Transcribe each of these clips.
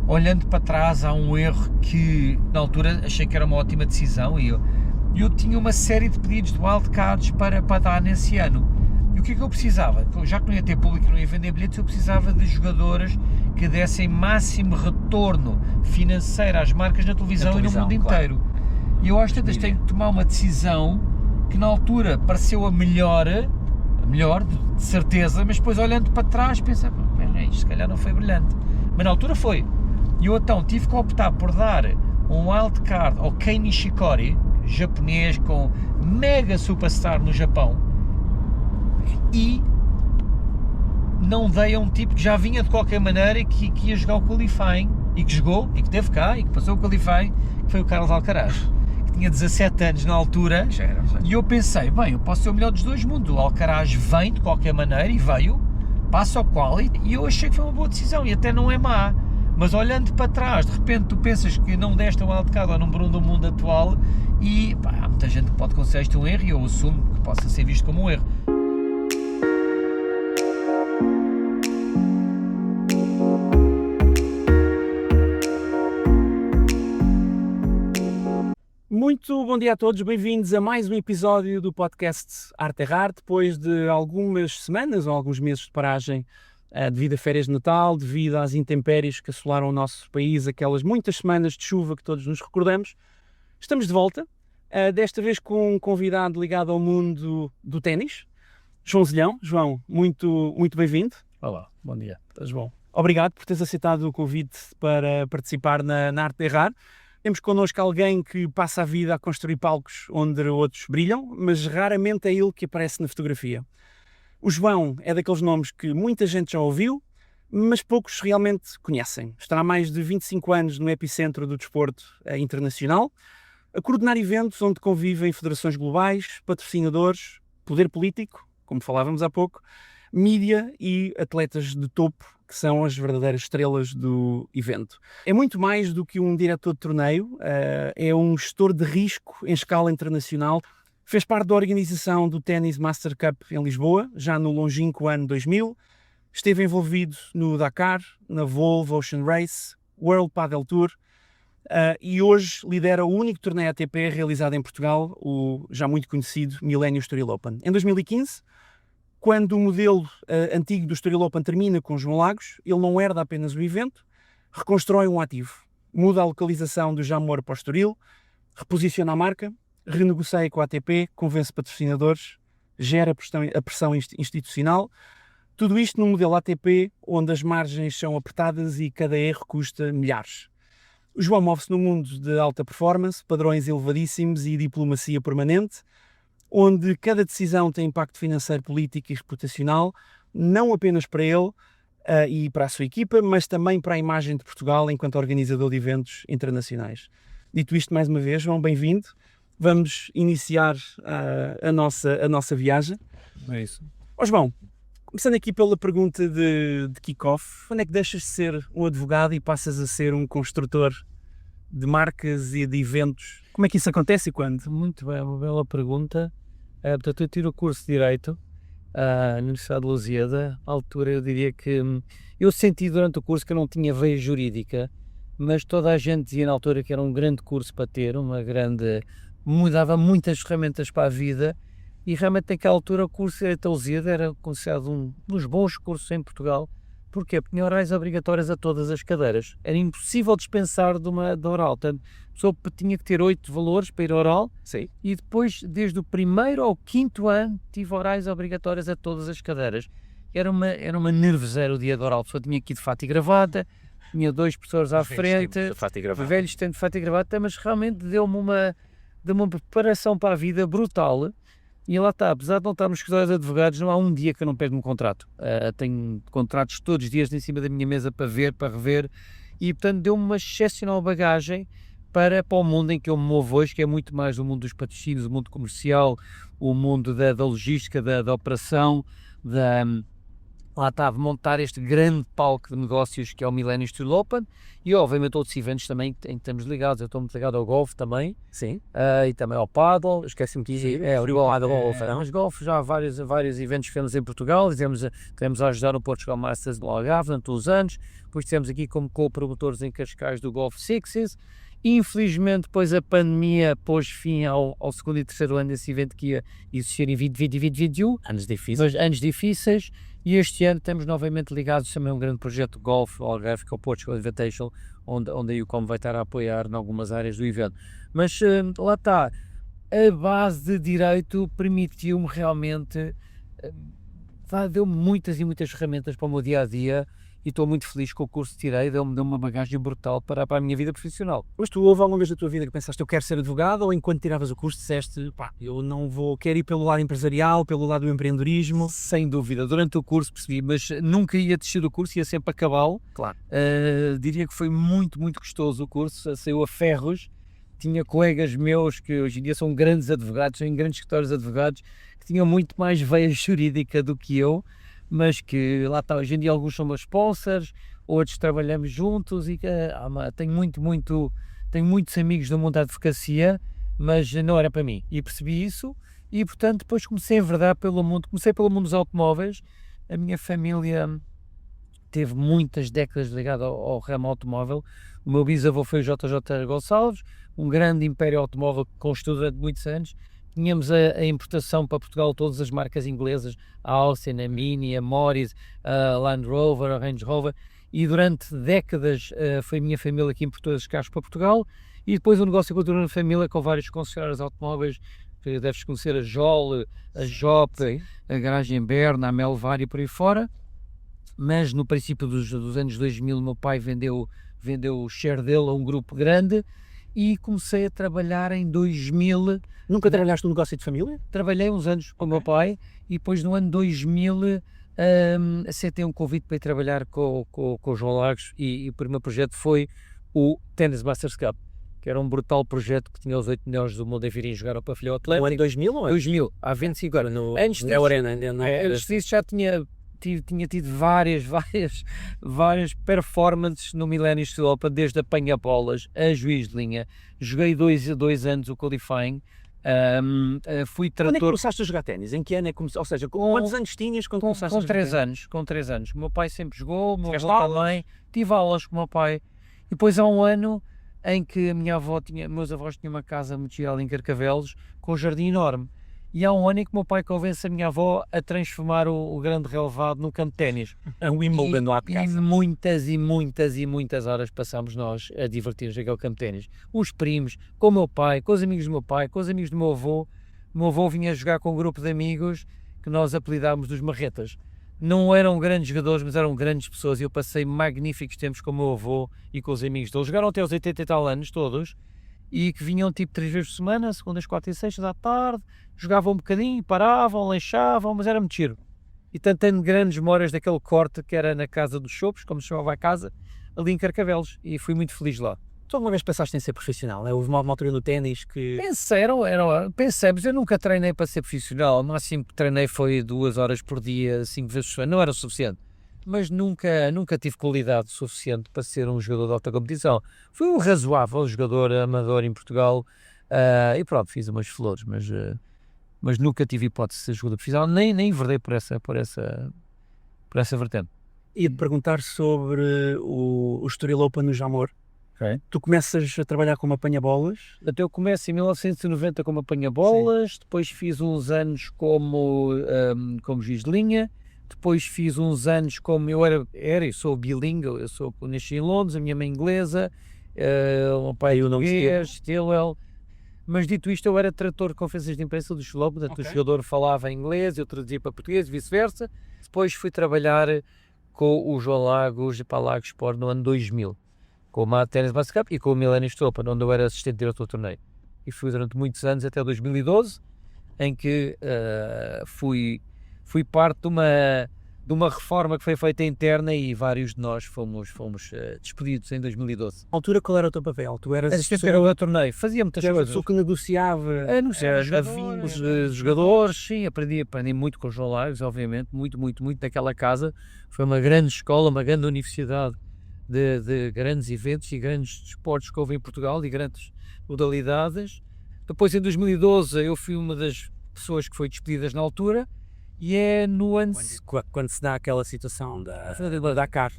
olhando para trás há um erro que na altura achei que era uma ótima decisão e eu tinha uma série de pedidos de wildcards para dar nesse ano. E o que é que eu precisava? Já que não ia ter público e não ia vender bilhetes, eu precisava de jogadores que dessem máximo retorno financeiro às marcas na televisão e no mundo inteiro. E eu às tantas tenho que tomar uma decisão que na altura pareceu a melhor de certeza, mas depois olhando para trás pensa, isto se calhar não foi brilhante. Mas na altura foi. E eu então tive que optar por dar um wildcard ao Kei Nishikori, japonês com mega superstar no Japão, e não dei a um tipo que já vinha de qualquer maneira e que ia jogar o qualifying, e que jogou, e que teve cá, e que passou o qualifying, que foi o Carlos Alcaraz, que tinha 17 anos na altura, e eu pensei, bem, eu posso ser o melhor dos dois mundos, o Alcaraz vem de qualquer maneira, e veio, passa ao quali, e eu achei que foi uma boa decisão, e até não é má, mas olhando para trás, de repente tu pensas que não deste a wildcard ao número 1 do mundo atual, e há muita gente que pode considerar isto um erro, e eu assumo que possa ser visto como um erro. Muito bom dia a todos, bem-vindos a mais um episódio do podcast Arte Errar, depois de algumas semanas ou alguns meses de paragem devido a férias de Natal, devido às intempéries que assolaram o nosso país, aquelas muitas semanas de chuva que todos nos recordamos. Estamos de volta, desta vez com um convidado ligado ao mundo do ténis, João Zilhão. João, muito bem-vindo. Olá, bom dia, estás bom? Obrigado por teres aceitado o convite para participar na Arte Errar. Temos connosco alguém que passa a vida a construir palcos onde outros brilham, mas raramente é ele que aparece na fotografia. O João é daqueles nomes que muita gente já ouviu, mas poucos realmente conhecem. Está há mais de 25 anos no epicentro do desporto internacional, a coordenar eventos onde convivem federações globais, patrocinadores, poder político, como falávamos há pouco, mídia e atletas de topo, que são as verdadeiras estrelas do evento. É muito mais do que um diretor de torneio, é um gestor de risco em escala internacional. Fez parte da organização do Tennis Master Cup em Lisboa, já no longínquo ano 2000. Esteve envolvido no Dakar, na Volvo Ocean Race, World Padel Tour, e hoje lidera o único torneio ATP realizado em Portugal, o já muito conhecido Millennium Estoril Open. Em 2015, quando o modelo antigo do Estoril Open termina com João Lagos, ele não herda apenas o evento, reconstrói um ativo, muda a localização do Jamor para o Estoril, reposiciona a marca, renegocia com a ATP, convence patrocinadores, gera a pressão institucional, tudo isto num modelo ATP onde as margens são apertadas e cada erro custa milhares. O João move-se no mundo de alta performance, padrões elevadíssimos e diplomacia permanente, onde cada decisão tem impacto financeiro, político e reputacional, não apenas para ele e para a sua equipa, mas também para a imagem de Portugal enquanto organizador de eventos internacionais. Dito isto, mais uma vez, João, bem-vindo. Vamos iniciar a nossa viagem. É isso. João, começando aqui pela pergunta de kick-off, quando é que deixas de ser um advogado e passas a ser um construtor de marcas e de eventos? Como é que isso acontece e quando? Muito bem, uma bela pergunta. Portanto, eu tiro o curso de Direito na Universidade de Lusíada. À altura eu diria que eu senti durante o curso que eu não tinha veia jurídica, mas toda a gente dizia na altura que era um grande curso para ter, mudava muitas ferramentas para a vida, e realmente naquela altura o curso de Direito da Lusíada era considerado um dos bons cursos em Portugal. Porquê? Porque tinha horários obrigatórios a todas as cadeiras. Era impossível dispensar da oral. Portanto, a pessoa tinha que ter 8 valores para ir ao oral. Sim. E depois, desde o primeiro ao quinto ano, tive horários obrigatórios a todas as cadeiras. Era uma nervoseira o dia de oral. A pessoa tinha que ir de fato e gravata, tinha 2 professores à frente, velhos tendo de fato e gravata, mas realmente deu-me uma preparação para a vida brutal. E lá está, apesar de não estar nos escritórios de advogados, não há um dia que eu não perco um contrato. Tenho contratos todos os dias em cima da minha mesa para ver, para rever, e portanto deu-me uma excepcional bagagem para o mundo em que eu me movo hoje, que é muito mais o mundo dos patrocínios, o mundo comercial, o mundo da logística, da operação, lá estava a montar este grande palco de negócios que é o Millennium Steel Open e obviamente outros eventos também em que estamos ligados. Eu estou muito ligado ao golfe também. Sim. E também ao paddle. Esqueci-me que Sim, abriu o paddle. Mas golfe já há vários eventos que fizemos em Portugal. Tivemos a ajudar no Portugal Masters do Algarve durante uns anos. Depois estivemos aqui como co-promotores em Cascais do Golf Sixes. Infelizmente, depois a pandemia pôs fim ao segundo e terceiro ano desse evento que ia existir em 2021. Anos difíceis. Anos difíceis. E este ano estamos novamente ligados também a um grande projeto de golfe ao Algarve, que é o Portugal Invitational, onde a UCOM vai estar a apoiar em algumas áreas do evento. Mas lá está, a base de direito permitiu-me realmente, deu-me muitas e muitas ferramentas para o meu dia-a-dia e estou muito feliz com o curso que tirei, deu-me uma bagagem brutal para a minha vida profissional. Mas tu houve alguma vez da tua vida que pensaste, eu quero ser advogado, ou enquanto tiravas o curso disseste, pá, eu não vou, quero ir pelo lado empresarial, pelo lado do empreendedorismo? Sem dúvida, durante o curso percebi, mas nunca ia descer do curso, ia sempre acabá-lo. Claro. Diria que foi muito, muito gostoso o curso, saiu a ferros. Tinha colegas meus que hoje em dia são grandes advogados, são em grandes escritórios de advogados, que tinham muito mais veia jurídica do que eu, mas que lá está, hoje em dia alguns são meus sponsors, outros trabalhamos juntos e tenho muitos amigos do mundo da advocacia, mas não era para mim, e percebi isso, e portanto depois comecei a enverdar pelo mundo dos automóveis. A minha família teve muitas décadas ligada ao ramo automóvel. O meu bisavô foi o JJ Gonçalves, um grande império automóvel que construiu durante muitos anos. Tínhamos a importação para Portugal, todas as marcas inglesas, a Austin, a Mini, a Morris, a Land Rover, a Range Rover, e durante décadas foi a minha família que importou esses carros para Portugal, e depois o negócio continuou na família com vários concessionários automóveis, que deves conhecer a Jol, a Jop, a Garagem Berna, a Melvar e por aí fora. Mas no princípio dos anos 2000 o meu pai vendeu o share dele a um grupo grande e comecei a trabalhar em 2000. Nunca trabalhaste num negócio de família? Trabalhei uns anos com o meu pai e depois no ano 2000 aceitei um convite para ir trabalhar com o João Lagos e o primeiro projeto foi o Tennis Masters Cup, que era um brutal projeto que tinha os 8 melhores do mundo a virem jogar ao pavilhão Atlético. No ano 2000 ou 2000, há 25 anos. Antes da Arena, não é? Antes disso já tinha tido várias performances no Millennium Steel Open, desde apanha-bolas a juiz de linha. Joguei dois anos o qualifying, fui trator... Quando é que começaste a jogar ténis? Em que ano é que começaste? Ou seja, quantos anos tinhas quando começaste a jogar? Com 3 anos. O meu pai sempre jogou, o meu avô também. Tive aulas com o meu pai. E depois há um ano em que a minha avó meus avós tinham uma casa muito gira ali em Carcavelos, com um jardim enorme. E há um ano em que o meu pai convence a minha avó a transformar o grande relevado num campo de ténis. A Wimbledon lá de casa. E muitas horas passámos nós a divertir-nos naquele campo de ténis. Os primos, com o meu pai, com os amigos do meu pai, com os amigos do meu avô. O meu avô vinha jogar com um grupo de amigos que nós apelidámos dos marretas. Não eram grandes jogadores, mas eram grandes pessoas, e eu passei magníficos tempos com o meu avô e com os amigos dele. Jogaram até aos 80 e tal anos, todos, e que vinham tipo 3 vezes por semana, segundas, quartas e sextas à tarde, jogavam um bocadinho, paravam, lanchavam, mas era muito giro. E tanto tenho grandes memórias daquele corte que era na Casa dos Chopos, como se chamava a casa, ali em Carcavelos, e fui muito feliz lá. Tu alguma vez pensaste em ser profissional? Houve uma altura no ténis que... Pensei, mas eu nunca treinei para ser profissional. O máximo que treinei foi 2 horas por dia, 5 vezes por semana, não era o suficiente. Mas nunca tive qualidade suficiente para ser um jogador de alta competição. Fui um razoável jogador amador em Portugal, e pronto, fiz umas flores, mas nunca tive hipótese de ser jogador profissional, nem enverdei por essa vertente. Ia-te perguntar sobre o Estoril Open no Jamor. Okay. Tu começas a trabalhar como apanha-bolas? Até eu começo em 1990 como apanha-bolas, depois fiz uns anos como juiz de linha, depois fiz uns anos como eu sou bilingue, eu nasci em Londres, a minha mãe inglesa, o meu pai português, Stilwell. Mas dito isto, eu era trator de conferências de imprensa do Slope, portanto o jogador falava inglês, eu traduzia para português e vice-versa. Depois fui trabalhar com o João Lagos para a Lagos Sport no ano 2000. Com o Tennis Masters Cup e com o Millennium Steel Open, onde eu era assistente diretor do torneio. E fui durante muitos anos, até 2012, em que fui parte de uma reforma que foi feita interna e vários de nós fomos despedidos em 2012. Na altura, qual era o teu papel? Tu eras Eu tornei, fazia muitas a coisas. pessoa que negociava Os jogadores, sim, aprendi muito com os João Lagos, obviamente, muito daquela casa. Foi uma grande escola, uma grande universidade de grandes eventos e grandes desportos que houve em Portugal e grandes modalidades. Depois, em 2012, eu fui uma das pessoas que foi despedidas na altura e é no ano... quando se dá aquela situação da Dakar.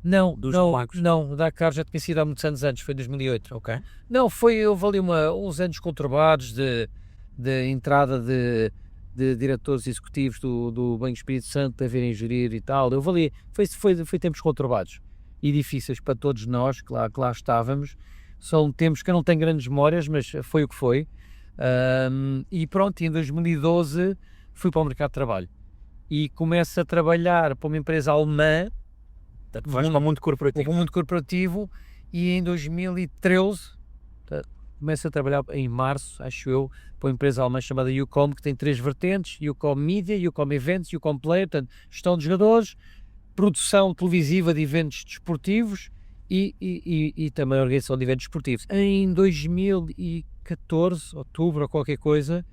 Não, dos não, Lagos. não, o Dakar já tinha sido há muitos anos antes, foi em 2008. Ok. Não, houve ali uns anos conturbados de entrada de diretores executivos do Banco Espírito Santo a virem gerir e tal. Foi tempos conturbados e difíceis para todos nós que lá estávamos. São tempos que eu não tenho grandes memórias, mas foi o que foi. E pronto, em 2012 fui para o mercado de trabalho e começo a trabalhar para uma empresa alemã. Vais para o mundo corporativo. O mundo corporativo, e em 2013 começo a trabalhar em março, acho eu, para uma empresa alemã chamada Ucom, que tem 3 vertentes: Ucom Media, Ucom Events, Ucom Play, portanto, gestão de jogadores, produção televisiva de eventos desportivos e também organização de eventos desportivos. Em 2014, outubro ou qualquer coisa,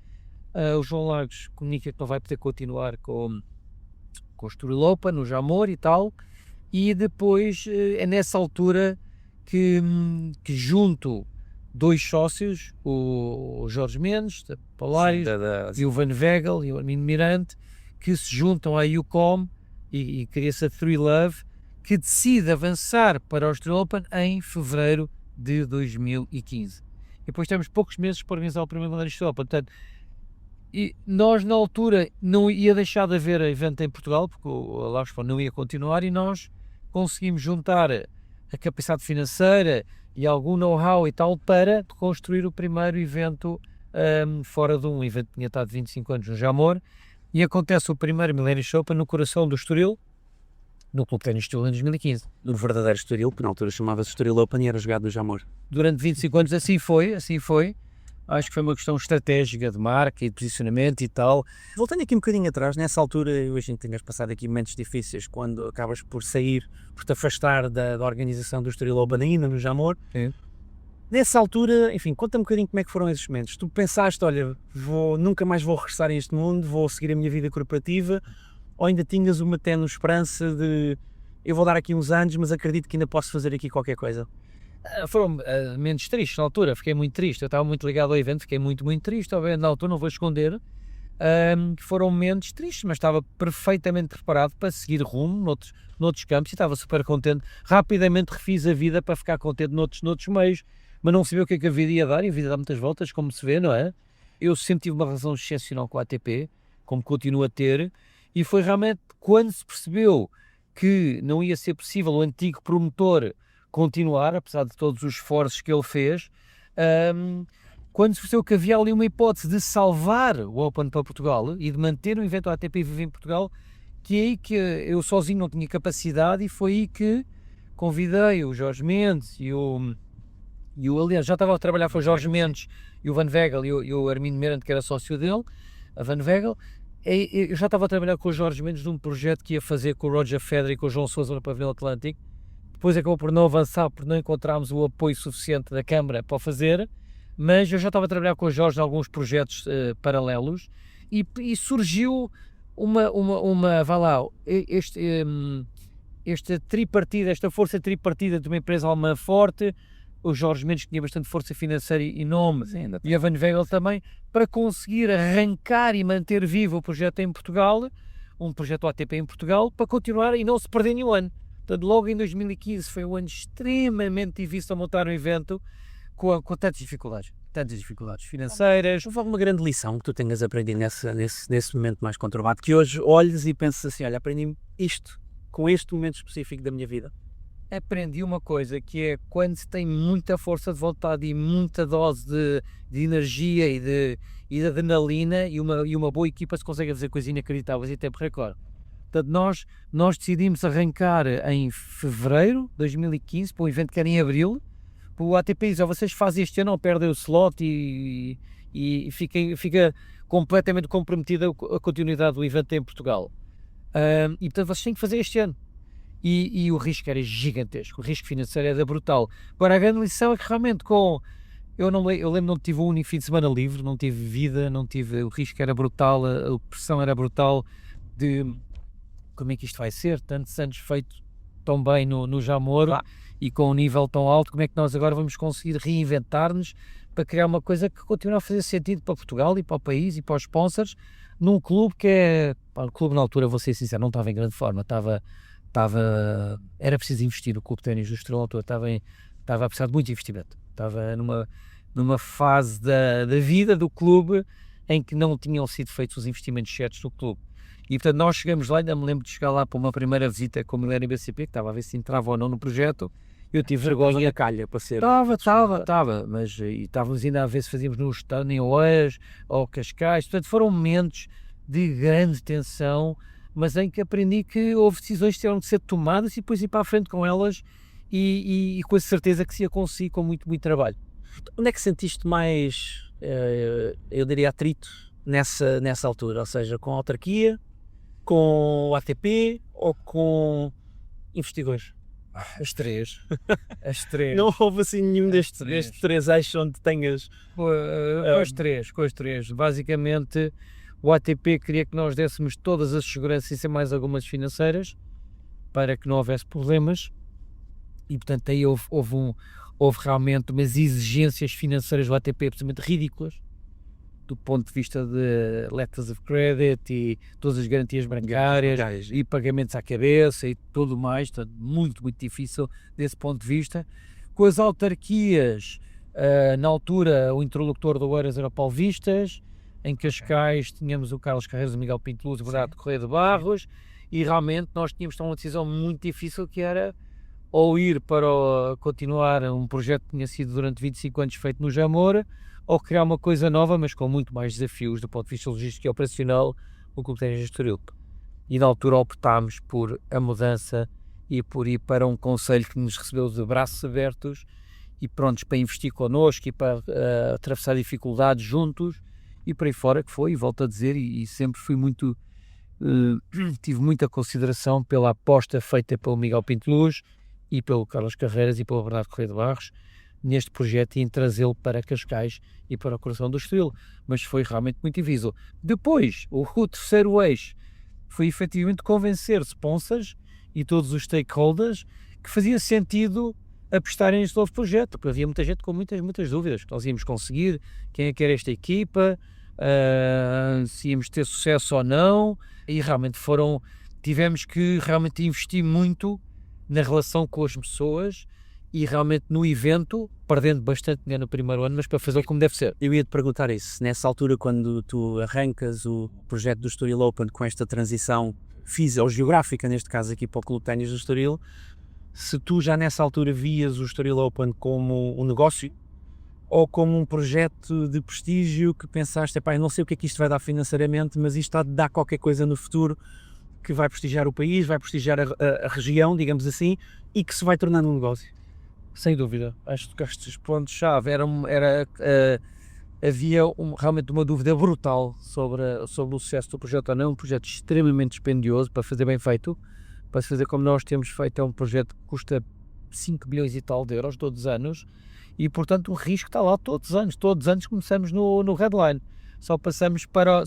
o João Lagos comunica que não vai poder continuar com o Estoril Open, no Jamor e tal. E depois é nessa altura que junto 2 sócios, o Jorge Mendes, da Polaris, e o Van Wegel e o Armindo Mirante, que se juntam à Ucom e cria-se a Three Love, que decide avançar para o Estoril Open em fevereiro de 2015. E depois temos poucos meses para organizar o primeiro Millennium Estoril Open. Portanto, e nós na altura não ia deixar de haver evento em Portugal, porque o Lagos não ia continuar, e nós conseguimos juntar a capacidade financeira e algum know-how e tal para construir o primeiro evento fora de um evento que tinha estado 25 anos no Jamor, e acontece o primeiro Millennium Open no coração do Estoril, no Clube de Ténis Estoril, em 2015. No verdadeiro Estoril, que na altura chamava-se Estoril Open e era jogado no Jamor. Durante 25 anos assim foi. Acho que foi uma questão estratégica de marca e de posicionamento e tal. Voltando aqui um bocadinho atrás, nessa altura, eu imagino que tenhas passado aqui momentos difíceis quando acabas por sair, por te afastar da organização do Estoril Open ainda no Jamor. Sim. Nessa altura, enfim, conta-me um bocadinho como é que foram esses momentos. Tu pensaste, olha, nunca mais vou regressar a este mundo, vou seguir a minha vida corporativa, ou ainda tinhas uma tenue esperança de eu vou dar aqui uns anos, mas acredito que ainda posso fazer aqui qualquer coisa? Foram momentos tristes na altura, fiquei muito triste, eu estava muito ligado ao evento, fiquei muito triste, obviamente na altura não vou esconder, foram momentos tristes, mas estava perfeitamente preparado para seguir rumo noutros campos e estava super contente. Rapidamente refiz a vida para ficar contente noutros meios, mas não sabia o que é que a vida ia dar, e a vida dá muitas voltas, como se vê, não é? Eu sempre tive uma relação excepcional com a ATP, como continuo a ter, e foi realmente quando se percebeu que não ia ser possível o antigo promotor continuar, apesar de todos os esforços que ele fez, quando se percebeu que havia ali uma hipótese de salvar o Open para Portugal e de manter o evento ATP vivo em Portugal, que é aí que eu sozinho não tinha capacidade, e foi aí que convidei o Jorge Mendes aliás, já estava a trabalhar com o Jorge Mendes e o Van Wegel e o Armindo Mirante, que era sócio dele, a Van Wegel. Eu já estava a trabalhar com o Jorge Mendes num projeto que ia fazer com o Roger Federer e com o João Sousa no Pavilhão Atlântico. Depois acabou por não avançar, por não encontrarmos o apoio suficiente da Câmara para o fazer, mas eu já estava a trabalhar com o Jorge em alguns projetos paralelos, e surgiu esta tripartida, esta força tripartida de uma empresa alemã forte, o Jorge Mendes tinha bastante força financeira e nome, e a Van Wegel também, para conseguir arrancar e manter vivo o projeto em Portugal, um projeto ATP em Portugal, para continuar e não se perder nenhum ano. Portanto, logo em 2015 foi um ano extremamente difícil a montar um evento com tantas dificuldades financeiras. Houve alguma grande lição que tu tenhas aprendido nesse momento mais conturbado, que hoje olhes e pensas assim, olha, aprendi isto com este momento específico da minha vida? Aprendi uma coisa, que é quando se tem muita força de vontade e muita dose de energia e de adrenalina e uma boa equipa, se consegue fazer coisas inacreditáveis em tempo recorde. Portanto, nós decidimos arrancar em fevereiro de 2015 para um evento que era em abril. O ATP diz, vocês fazem este ano ou perdem o slot e fica completamente comprometida a continuidade do evento em Portugal. E portanto vocês têm que fazer este ano. E o risco era gigantesco, o risco financeiro era brutal. Agora a grande lição é que realmente eu lembro não tive um único fim de semana livre, não tive vida, o risco era brutal, a pressão era brutal de como é que isto vai ser, tantos anos feito tão bem no Jamor e com um nível tão alto, como é que nós agora vamos conseguir reinventar-nos para criar uma coisa que continue a fazer sentido para Portugal e para o país e para os sponsors, num clube que o clube na altura, vou ser sincero, não estava em grande forma, era preciso investir. O Clube de Ténis do Estoril estava a precisar de muito investimento, estava numa fase da vida do clube em que não tinham sido feitos os investimentos certos no clube. E portanto nós chegamos lá, ainda me lembro de chegar lá para uma primeira visita com o Milênio BCP, que estava a ver se entrava ou não no projeto. Eu tive vergonha. A calha para ser. Estava, mas estávamos ainda a ver se fazíamos no Estado, em Oeiras ou Cascais. Portanto, foram momentos de grande tensão, mas em que aprendi que houve decisões que tiveram de ser tomadas e depois ir para a frente com elas e com a certeza que se ia conseguir com muito, muito trabalho. Onde é que sentiste mais, eu diria, atrito nessa altura? Ou seja, com a autarquia, com o ATP ou com investidores? As três. Não houve assim nenhum destes três eixos onde tenhas... Com as três. Basicamente, o ATP queria que nós dessemos todas as seguranças e mais algumas financeiras para que não houvesse problemas e, portanto, aí houve realmente umas exigências financeiras do ATP absolutamente ridículas do ponto de vista de letters of credit e todas as garantias bancárias e pagamentos à cabeça e tudo mais, portanto, muito, muito difícil desse ponto de vista. Com as autarquias, na altura o interlocutor do Oeiras era o Paulo Vistas, em Cascais tínhamos o Carlos Carreiros, o Miguel Pinto Luz, o Bernardo Correia de Barros, e realmente nós tínhamos uma decisão muito difícil que era ou ir para continuar um projeto que tinha sido durante 25 anos feito no Jamor, ou criar uma coisa nova, mas com muito mais desafios do ponto de vista logístico e operacional, o Clube de Ténis do Estoril. E na altura optámos por a mudança e por ir para um conselho que nos recebeu de braços abertos e prontos para investir connosco e para atravessar dificuldades juntos e por aí fora que foi, e volto a dizer, e sempre fui muito, tive muita consideração pela aposta feita pelo Miguel Pinto Luz e pelo Carlos Carreiras e pelo Bernardo Correia de Barros neste projeto e em trazê-lo para Cascais e para o coração do Estoril, mas foi realmente muito difícil. Depois, o terceiro eixo foi efetivamente convencer sponsors e todos os stakeholders que fazia sentido apostarem neste novo projeto, porque havia muita gente com muitas dúvidas, que nós íamos conseguir, quem é que era esta equipa, se íamos ter sucesso ou não, e realmente tivemos que realmente investir muito na relação com as pessoas e realmente no evento, perdendo bastante dinheiro no primeiro ano, mas para fazer como deve ser. Eu ia-te perguntar isso, nessa altura quando tu arrancas o projeto do Estoril Open com esta transição física ou geográfica, neste caso aqui para o Clube de Ténis do Estoril, se tu já nessa altura vias o Estoril Open como um negócio ou como um projeto de prestígio que pensaste, eu não sei o que é que isto vai dar financeiramente, mas isto está de dar qualquer coisa no futuro que vai prestigiar o país, vai prestigiar a região, digamos assim, e que se vai tornando um negócio. Sem dúvida, acho que estes pontos-chave havia realmente uma dúvida brutal sobre o sucesso do projeto ou não, um projeto extremamente dispendioso para fazer bem feito, para se fazer como nós temos feito, é um projeto que custa 5 bilhões e tal de euros todos os anos e portanto o risco está lá todos os anos começamos no headline, só passamos para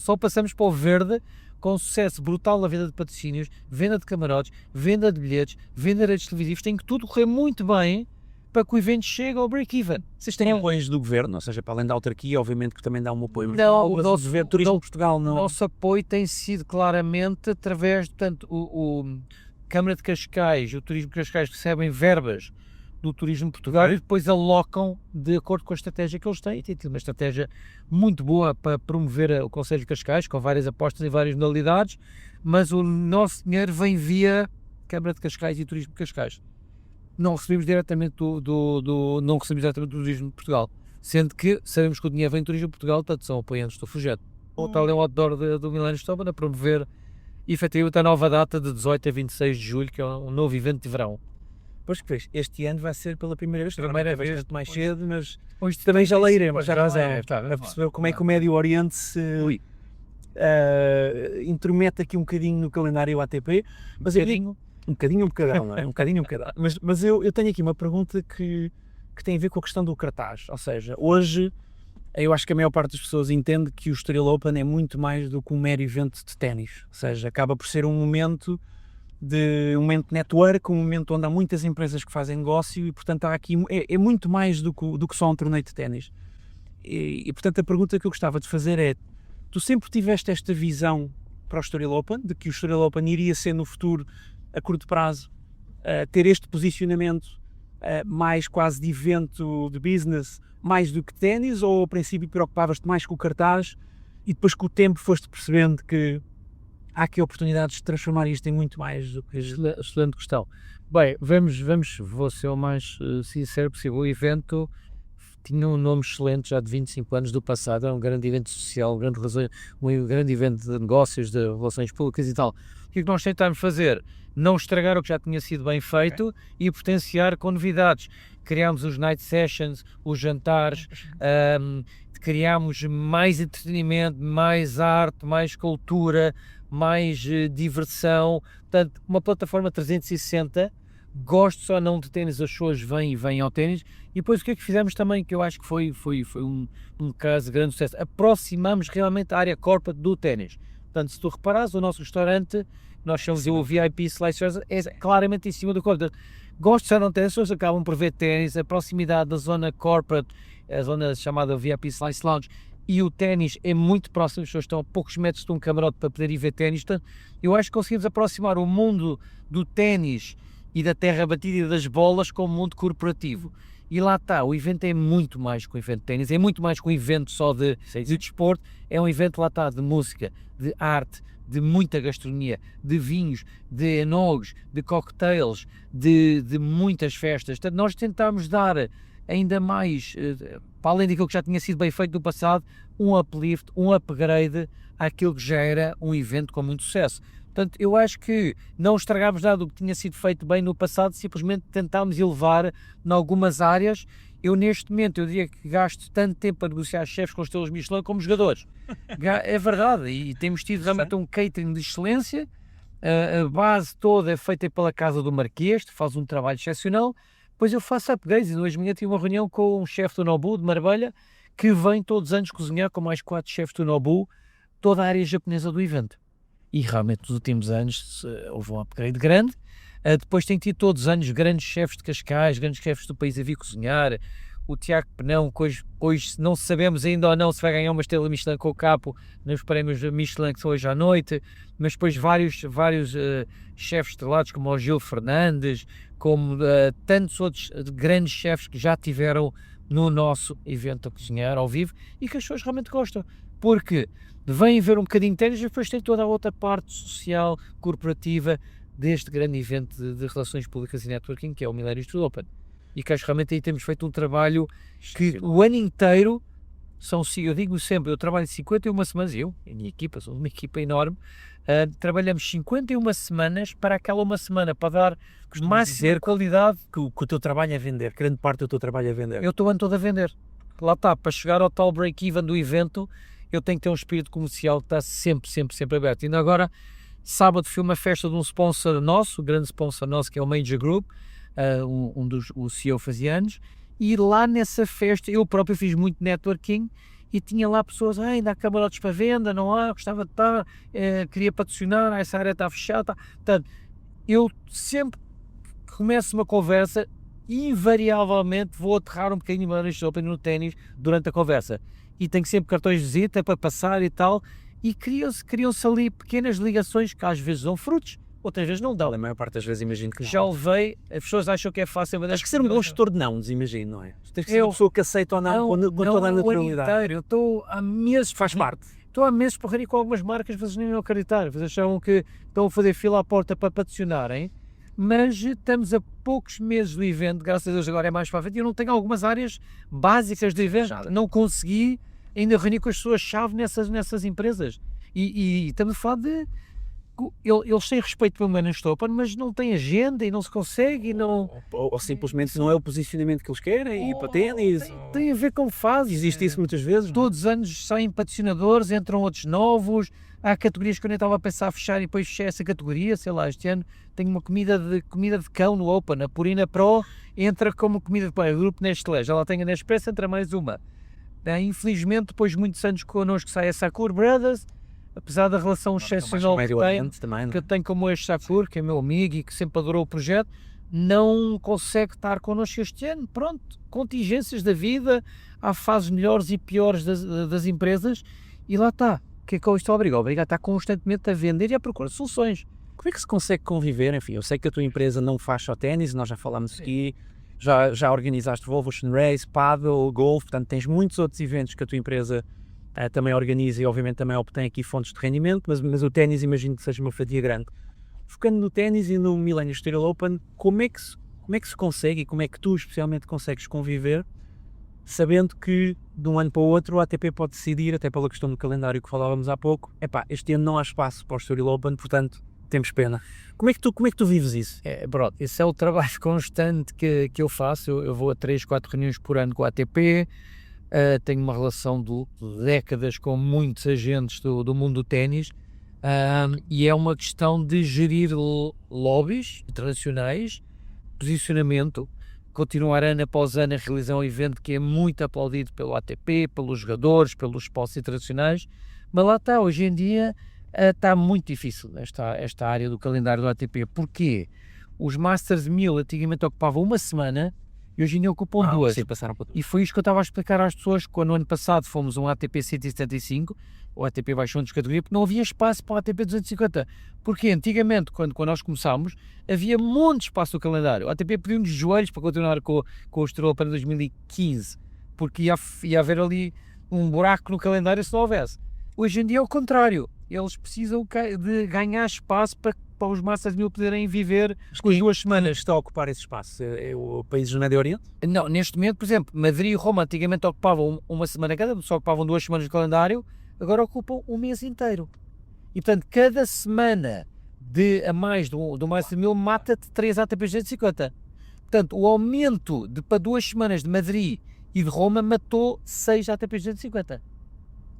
o verde com sucesso brutal na venda de patrocínios, venda de camarotes, venda de bilhetes, venda de redes televisivos, tem que tudo correr muito bem para que o evento chegue ao break-even. Vocês têm apoios do governo, ou seja, para além da autarquia, obviamente que também dá um apoio. Não, o nosso Turismo de Portugal não. O nosso apoio tem sido claramente através, portanto, o Câmara de Cascais e o Turismo de Cascais recebem verbas do Turismo de Portugal e depois alocam de acordo com a estratégia que eles têm. Tem tido uma estratégia muito boa para promover o Conselho de Cascais, com várias apostas em várias modalidades, mas o nosso dinheiro vem via Câmara de Cascais e Turismo de Cascais. Não recebemos diretamente do Turismo de Portugal, sendo que sabemos que o dinheiro vem do Turismo de Portugal, portanto são apoiantes do projeto. O tal é um outdoor do Milênio Open a promover efetivamente a nova data de 18 a 26 de julho, que é um novo evento de verão. Pois que fez, este ano vai ser pela primeira vez, bastante mais cedo, mas hoje também já lá iremos, a perceber como é que o Médio Oriente se intromete aqui um bocadinho no calendário ATP, mas um bocadinho, não é? Um bocadinho. Mas eu tenho aqui uma pergunta que tem a ver com a questão do cartaz, ou seja, hoje eu acho que a maior parte das pessoas entende que o Estoril Open é muito mais do que um mero evento de ténis, ou seja, acaba por ser um momento de network, um momento onde há muitas empresas que fazem negócio e portanto há aqui, é muito mais do que só um torneio de ténis. E portanto a pergunta que eu gostava de fazer é, tu sempre tiveste esta visão para o Estoril Open, de que o Estoril Open iria ser no futuro, a curto prazo, ter este posicionamento mais quase de evento de business, mais do que ténis, ou ao princípio preocupavas-te mais com o cartaz e depois com o tempo foste percebendo que há aqui oportunidades de transformar isto em muito mais do que... Excelente questão. Bem, vou ser o mais sincero possível. O evento tinha um nome excelente já de 25 anos do passado, era um grande evento social, um grande evento de negócios, de relações públicas e tal. O que é que nós tentámos fazer? Não estragar o que já tinha sido bem feito e potenciar com novidades. Criámos os night sessions, os jantares, criámos mais entretenimento, mais arte, mais cultura, mais diversão, portanto, uma plataforma 360, gosto ou não de ténis, as pessoas vêm ao ténis, e depois o que é que fizemos também, que eu acho que foi um caso de grande sucesso, aproximamos realmente a área corporate do ténis. Portanto, se tu reparares, o nosso restaurante, nós chamamos o VIP Slice, é claramente em cima do corporate. Gosto ou não de ténis, as pessoas acabam por ver ténis, a proximidade da zona corporate, a zona chamada VIP Slice Lounge, e o ténis é muito próximo, as pessoas estão a poucos metros de um camarote para poder ir ver ténis. Portanto, eu acho que conseguimos aproximar o mundo do ténis e da terra batida e das bolas com o mundo corporativo. E lá está, o evento é muito mais que um evento de ténis, é muito mais que um evento só de desporto, é um evento, lá está, de música, de arte, de muita gastronomia, de vinhos, de enólogos, de cocktails, de muitas festas. Portanto, nós tentámos dar ainda mais, para além daquilo que já tinha sido bem feito no passado, um uplift, um upgrade àquilo que já era um evento com muito sucesso. Portanto, eu acho que não estragámos nada do que tinha sido feito bem no passado, simplesmente tentámos elevar em algumas áreas. Eu neste momento, eu diria que gasto tanto tempo a negociar chefes com estrelas Michelin como jogadores. É verdade, e temos tido realmente um catering de excelência, a base toda é feita pela Casa do Marquês, que faz um trabalho excepcional. Depois eu faço upgrades, e hoje de manhã tive uma reunião com um chefe do Nobu, de Marbella, que vem todos os anos cozinhar com mais 4 chefes do Nobu, toda a área japonesa do evento. E realmente nos últimos anos houve um upgrade grande. Depois tem tido todos os anos grandes chefes de Cascais, grandes chefes do país a vir cozinhar. O Tiago Penão, que hoje não sabemos ainda ou não se vai ganhar uma estrela Michelin com o capo nos prémios Michelin que são hoje à noite, mas depois vários chefes estrelados como o Gil Fernandes, como tantos outros grandes chefes que já tiveram no nosso evento a cozinhar ao vivo e que as pessoas realmente gostam, porque vêm ver um bocadinho de ténis e depois tem toda a outra parte social, corporativa deste grande evento de relações públicas e networking que é o Millennium Estoril Open. E que acho que realmente aí temos feito um trabalho que o ano inteiro eu digo sempre, eu trabalho 51 semanas, eu e a minha equipa, somos uma equipa enorme, trabalhamos 51 semanas para aquela uma semana, para dar mais qualidade. Que o teu trabalho é vender, grande parte do teu trabalho é vender. Eu estou o ano todo a vender. Lá está, para chegar ao tal break-even do evento, eu tenho que ter um espírito comercial que está sempre aberto. E ainda agora, sábado fui uma festa de um sponsor nosso, um grande sponsor nosso, que é o Major Group, o CEO fazia anos, e lá nessa festa eu próprio fiz muito networking e tinha lá pessoas, ainda há camarotes para venda, não há, gostava de estar, queria patrocinar, essa área está fechada. Portanto, eu sempre que começo uma conversa, invariavelmente vou aterrar um bocadinho no ténis durante a conversa. E tenho sempre cartões de visita para passar e tal, e criam-se ali pequenas ligações que às vezes dão frutos, outras vezes não dão. A maior parte das vezes imagino que já levei, as pessoas acham que é fácil, mas acho que ser um bom gestor de não, imagino, não é? Tens que ser uma pessoa que aceita ou não com toda a naturalidade. Eu estou há meses, faz parte. Estou há meses por rir com algumas marcas, vocês nem vão acreditar, vocês acham que estão a fazer fila à porta para patrocinarem, mas estamos a poucos meses do evento, graças a Deus agora é mais para a frente, e eu não tenho algumas áreas básicas do evento, não consegui ainda reunir com as pessoas-chave nessas empresas. E estamos a falar de eles têm respeito pelo Managed Open, mas não têm agenda e não se consegue e não... Ou simplesmente não é o posicionamento que eles querem, ir para ténis. Tem a ver com fase. Existe isso muitas vezes. Todos os anos saem patrocinadores, entram outros novos, há categorias que eu nem estava a pensar a fechar e depois fechei essa categoria, sei lá, este ano tenho uma comida de cão no Open, a Purina Pro entra como comida de cão, o grupo Nestlé, já lá tem a Nespresso, entra mais uma. Infelizmente, depois de muitos anos connosco sai a Sakur Brothers, apesar da relação excepcional que eu tenho como este Sakur, que é meu amigo e que sempre adorou o projeto, não consegue estar connosco este ano. Pronto, contingências da vida, há fases melhores e piores das empresas e lá está. O que é que isto obriga? Obriga a estar constantemente a vender e a procurar soluções. Como é que se consegue conviver? Enfim, eu sei que a tua empresa não faz só ténis, nós já falámos aqui, já organizaste Evolution Race, Paddle, Golf, portanto tens muitos outros eventos que a tua empresa também organiza e obviamente também obtém aqui fontes de rendimento, mas o ténis imagino que seja uma fatia grande. Focando no ténis e no Millennium Steel Open, como é que se consegue e como é que tu especialmente consegues conviver sabendo que de um ano para o outro o ATP pode decidir, até pela questão do calendário que falávamos há pouco, este ano não há espaço para o Steel Open, portanto temos pena. Como é que tu vives isso? Esse é o trabalho constante que eu faço. Eu vou a 3, 4 reuniões por ano com a ATP, tenho uma relação de décadas com muitos agentes do mundo do ténis, e é uma questão de gerir lobbies internacionais, posicionamento, continuar ano após ano a realizar um evento que é muito aplaudido pelo ATP, pelos jogadores, pelos sponsors internacionais, mas lá está, hoje em dia está muito difícil esta área do calendário do ATP. Porquê? Os Masters 1000 antigamente ocupavam uma semana e hoje em dia ocupam 2. Sim, passaram por tudo. E foi isto que eu estava a explicar às pessoas quando no ano passado fomos um ATP 175, o ATP baixou de categoria porque não havia espaço para o ATP 250. Porque antigamente, quando nós começámos, havia muito espaço no calendário. O ATP pediu-nos joelhos para continuar com o Estrela para 2015, porque ia haver ali um buraco no calendário se não houvesse. Hoje em dia é o contrário. Eles precisam de ganhar espaço para os Masters 1000 poderem viver com as 2 semanas. Está a ocupar esse espaço? É o país do Médio Oriente? Não, neste momento, por exemplo, Madrid e Roma antigamente ocupavam uma semana cada, só ocupavam 2 semanas de calendário, agora ocupam um mês inteiro. E portanto, cada semana a mais do Masters 1000 mata-te 3 ATP 250. Portanto, o aumento para 2 semanas de Madrid e de Roma matou 6 ATP 250.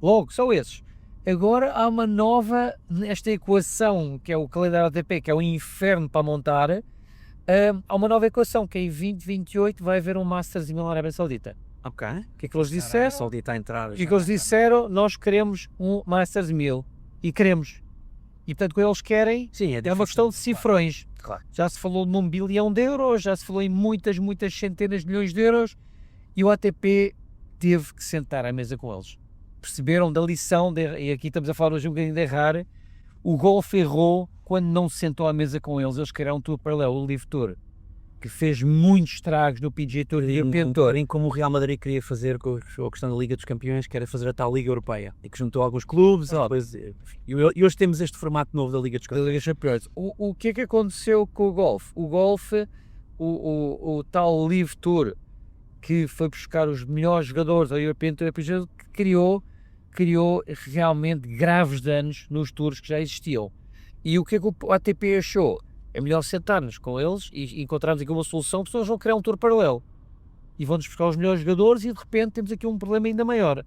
Logo, só esses. Agora há uma nova, esta equação que é o calendário ATP, que é o inferno para montar, há uma nova equação que em 2028 vai haver um Masters em Arábia Saudita. Ok. O que é que eles disseram? Saudita a entrar. O que é que eles disseram? Nós queremos um Masters 1000 e queremos. E portanto o que eles querem é uma questão de cifrões. Claro. Já se falou num bilhão de euros, já se falou em muitas centenas de milhões de euros e o ATP teve que sentar à mesa com eles. Perceberam da lição, e aqui estamos a falar hoje um bocadinho de errar, o Golf errou quando não se sentou à mesa com eles. Eles criaram um tour paralelo, o Live Tour, que fez muitos estragos no PGA Tour e European Tour. Bem como o Real Madrid queria fazer com a questão da Liga dos Campeões, que era fazer a tal Liga Europeia, e que juntou alguns clubes, e hoje temos este formato novo da Liga dos Campeões. O que é que aconteceu com o Golf? O Golf, o tal Live Tour, que foi buscar os melhores jogadores ao European Tour, que criou realmente graves danos nos tours que já existiam. E o que é que o ATP achou? É melhor sentar-nos com eles e encontrarmos aqui uma solução, porque eles vão criar um tour paralelo e vão-nos buscar os melhores jogadores e de repente temos aqui um problema ainda maior.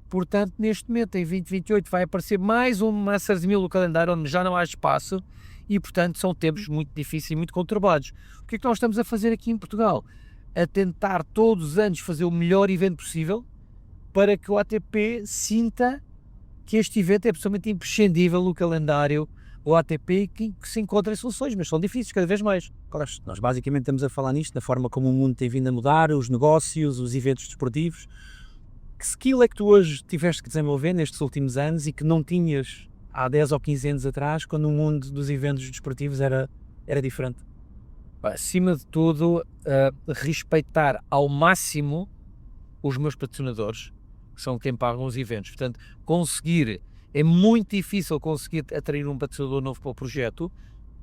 Portanto, neste momento, em 2028, vai aparecer mais um Masters 1000 no calendário onde já não há espaço e, portanto, são tempos muito difíceis e muito conturbados. O que é que nós estamos a fazer aqui em Portugal? A tentar todos os anos fazer o melhor evento possível para que o ATP sinta que este evento é absolutamente imprescindível no calendário, o ATP, que se encontrem soluções, mas são difíceis cada vez mais. Claro, nós basicamente estamos a falar nisto, da forma como o mundo tem vindo a mudar, os negócios, os eventos desportivos. Que skill é que tu hoje tiveste que desenvolver nestes últimos anos e que não tinhas há 10 ou 15 anos atrás, quando o mundo dos eventos desportivos era diferente? Acima de tudo, respeitar ao máximo os meus patrocinadores, que são quem pagam os eventos. Portanto, é muito difícil conseguir atrair um patrocinador novo para o projeto,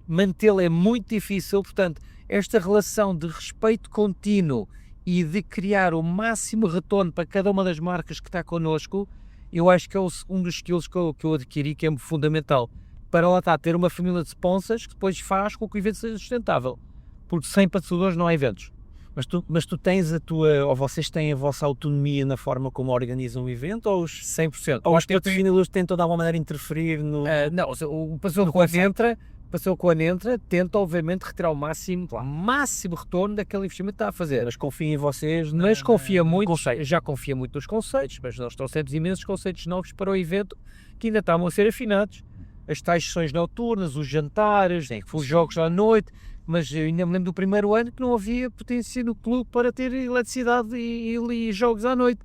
mantê-lo é muito difícil. Portanto, esta relação de respeito contínuo e de criar o máximo retorno para cada uma das marcas que está connosco, eu acho que é um dos skills que eu adquiri, que é fundamental. para lá estar ter uma família de sponsors que depois faz com que o evento seja sustentável. Porque sem patrocinadores não há eventos. Mas tu tens a tua, ou vocês têm a vossa autonomia na forma como organizam o evento, ou os 100%. Ou os patrocinadores tentam de alguma maneira interferir no... Não, ou seja, o passou com a Nentra, tenta obviamente retirar o máximo retorno daquele investimento que está a fazer. Mas confia em vocês. Mas confia muito, já confia muito nos conceitos, mas nós trouxemos imensos conceitos novos para o evento que ainda estavam a ser afinados. As tais sessões noturnas, os jantares, os jogos à noite, mas eu ainda me lembro do primeiro ano que não havia potência no clube para ter eletricidade e jogos à noite.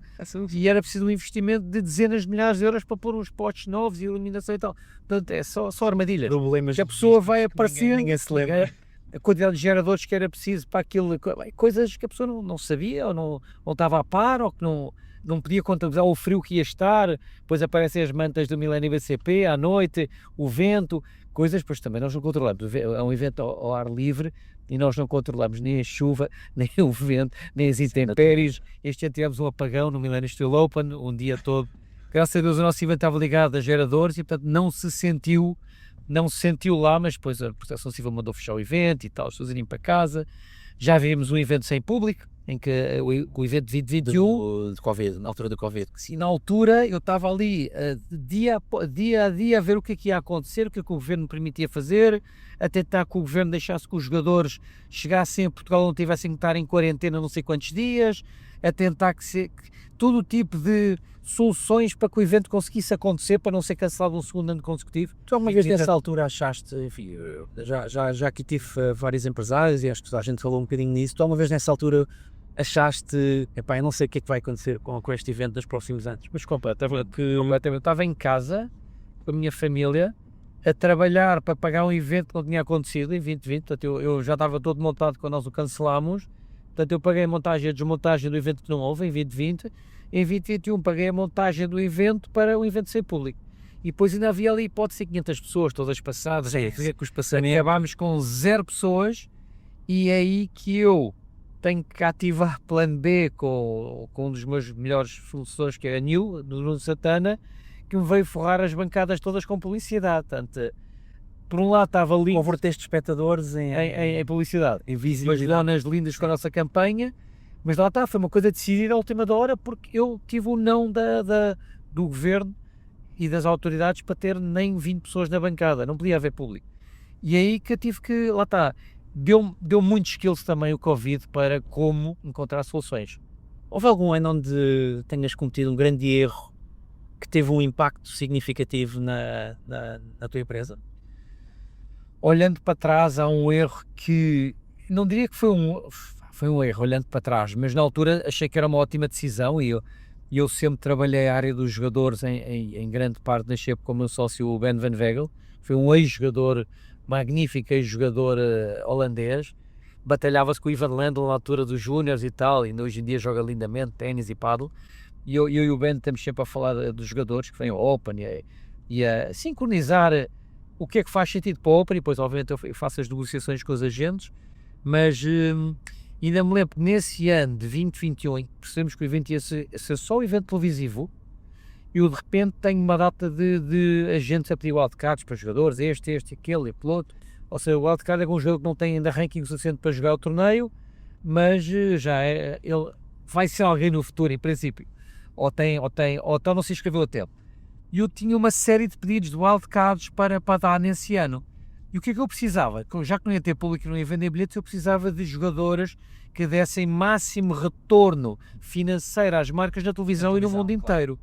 E era preciso um investimento de dezenas de milhares de euros para pôr uns postes novos e iluminação e tal. Portanto, é só armadilhas. Problemas que a pessoa vai aparecer, ninguém se lembra. a quantidade de geradores que era preciso para aquilo, coisas que a pessoa não sabia, ou não estava a par, ou que não podia contabilizar o frio que ia estar. Depois aparecem as mantas do Millennium BCP à noite, o vento, coisas, pois também nós não controlamos. É um evento ao ar livre e nós não controlamos nem a chuva, nem o vento, nem as intempéries. Este ano tivemos um apagão no Millennium Steel Open, um dia todo. Graças a Deus o nosso evento estava ligado a geradores e portanto não se sentiu lá, mas depois a Proteção Civil mandou fechar o evento e tal, as pessoas irem para casa. Já vimos um evento sem público, em que o evento de 2021 de Covid, na altura do Covid. e na altura eu estava ali dia a dia a ver o que é que ia acontecer, o que é que o governo permitia fazer, a tentar que o governo deixasse que os jogadores chegassem a Portugal e não tivessem que estar em quarentena não sei quantos dias, a tentar que todo o tipo de soluções para que o evento conseguisse acontecer, para não ser cancelado um segundo ano consecutivo. Tu alguma vez nessa altura achaste, enfim, já aqui tive vários empresários e acho que a gente falou um bocadinho nisso, tu alguma vez nessa altura achaste, epá, eu não sei o que é que vai acontecer com este evento nos próximos anos? Mas completamente. Eu estava em casa com a minha família a trabalhar para pagar um evento que não tinha acontecido em 2020, portanto eu já estava todo montado quando nós o cancelámos, portanto eu paguei a montagem e a desmontagem do evento que não houve em 2020, em 2021 paguei a montagem do evento para um evento sem público. E depois ainda havia ali, pode ser 500 pessoas, todas passadas, acabámos com 0 pessoas, e é aí que eu tenho que ativar plano B com um dos meus melhores fornecedores, que é a New, do Nuno Santana, que me veio forrar as bancadas todas com publicidade. Portanto, por um lado estava ali... Converteste espectadores em publicidade, em visibilidade, donas lindas com a nossa campanha, mas lá está, foi uma coisa decidida à última hora, porque eu tive o não do governo e das autoridades para ter nem 20 pessoas na bancada, não podia haver público. E aí que eu tive que, lá está, deu muitos skills também o Covid para como encontrar soluções. Houve algum ano onde tenhas cometido um grande erro que teve um impacto significativo na tua empresa? Olhando para trás, há um erro que, não diria que foi um erro, olhando para trás, mas na altura achei que era uma ótima decisão e eu sempre trabalhei a área dos jogadores em grande parte da Shape com o meu sócio o Ben Van Vegel, foi um ex-jogador, magnífico ex-jogador holandês, batalhava-se com o Ivan Lendl na altura dos júniores e tal, e hoje em dia joga lindamente ténis e paddle, e eu e o Ben estamos sempre a falar dos jogadores que vêm ao Open e a sincronizar o que é que faz sentido para o Open, e depois obviamente eu faço as negociações com os agentes, mas ainda me lembro que nesse ano de 2021, em que percebemos que o evento ia ser só um evento televisivo, eu de repente tenho uma data de agentes a pedir wildcards para jogadores, este, aquele e piloto, ou seja, o wildcard é um jogador que não tem ainda ranking suficiente para jogar o torneio, mas já ele vai ser alguém no futuro, em princípio, ou então não se inscreveu a tempo. E eu tinha uma série de pedidos de wildcards para dar nesse ano. E o que é que eu precisava? Já que não ia ter público e não ia vender bilhetes, eu precisava de jogadoras que dessem máximo retorno financeiro às marcas na televisão e no mundo inteiro.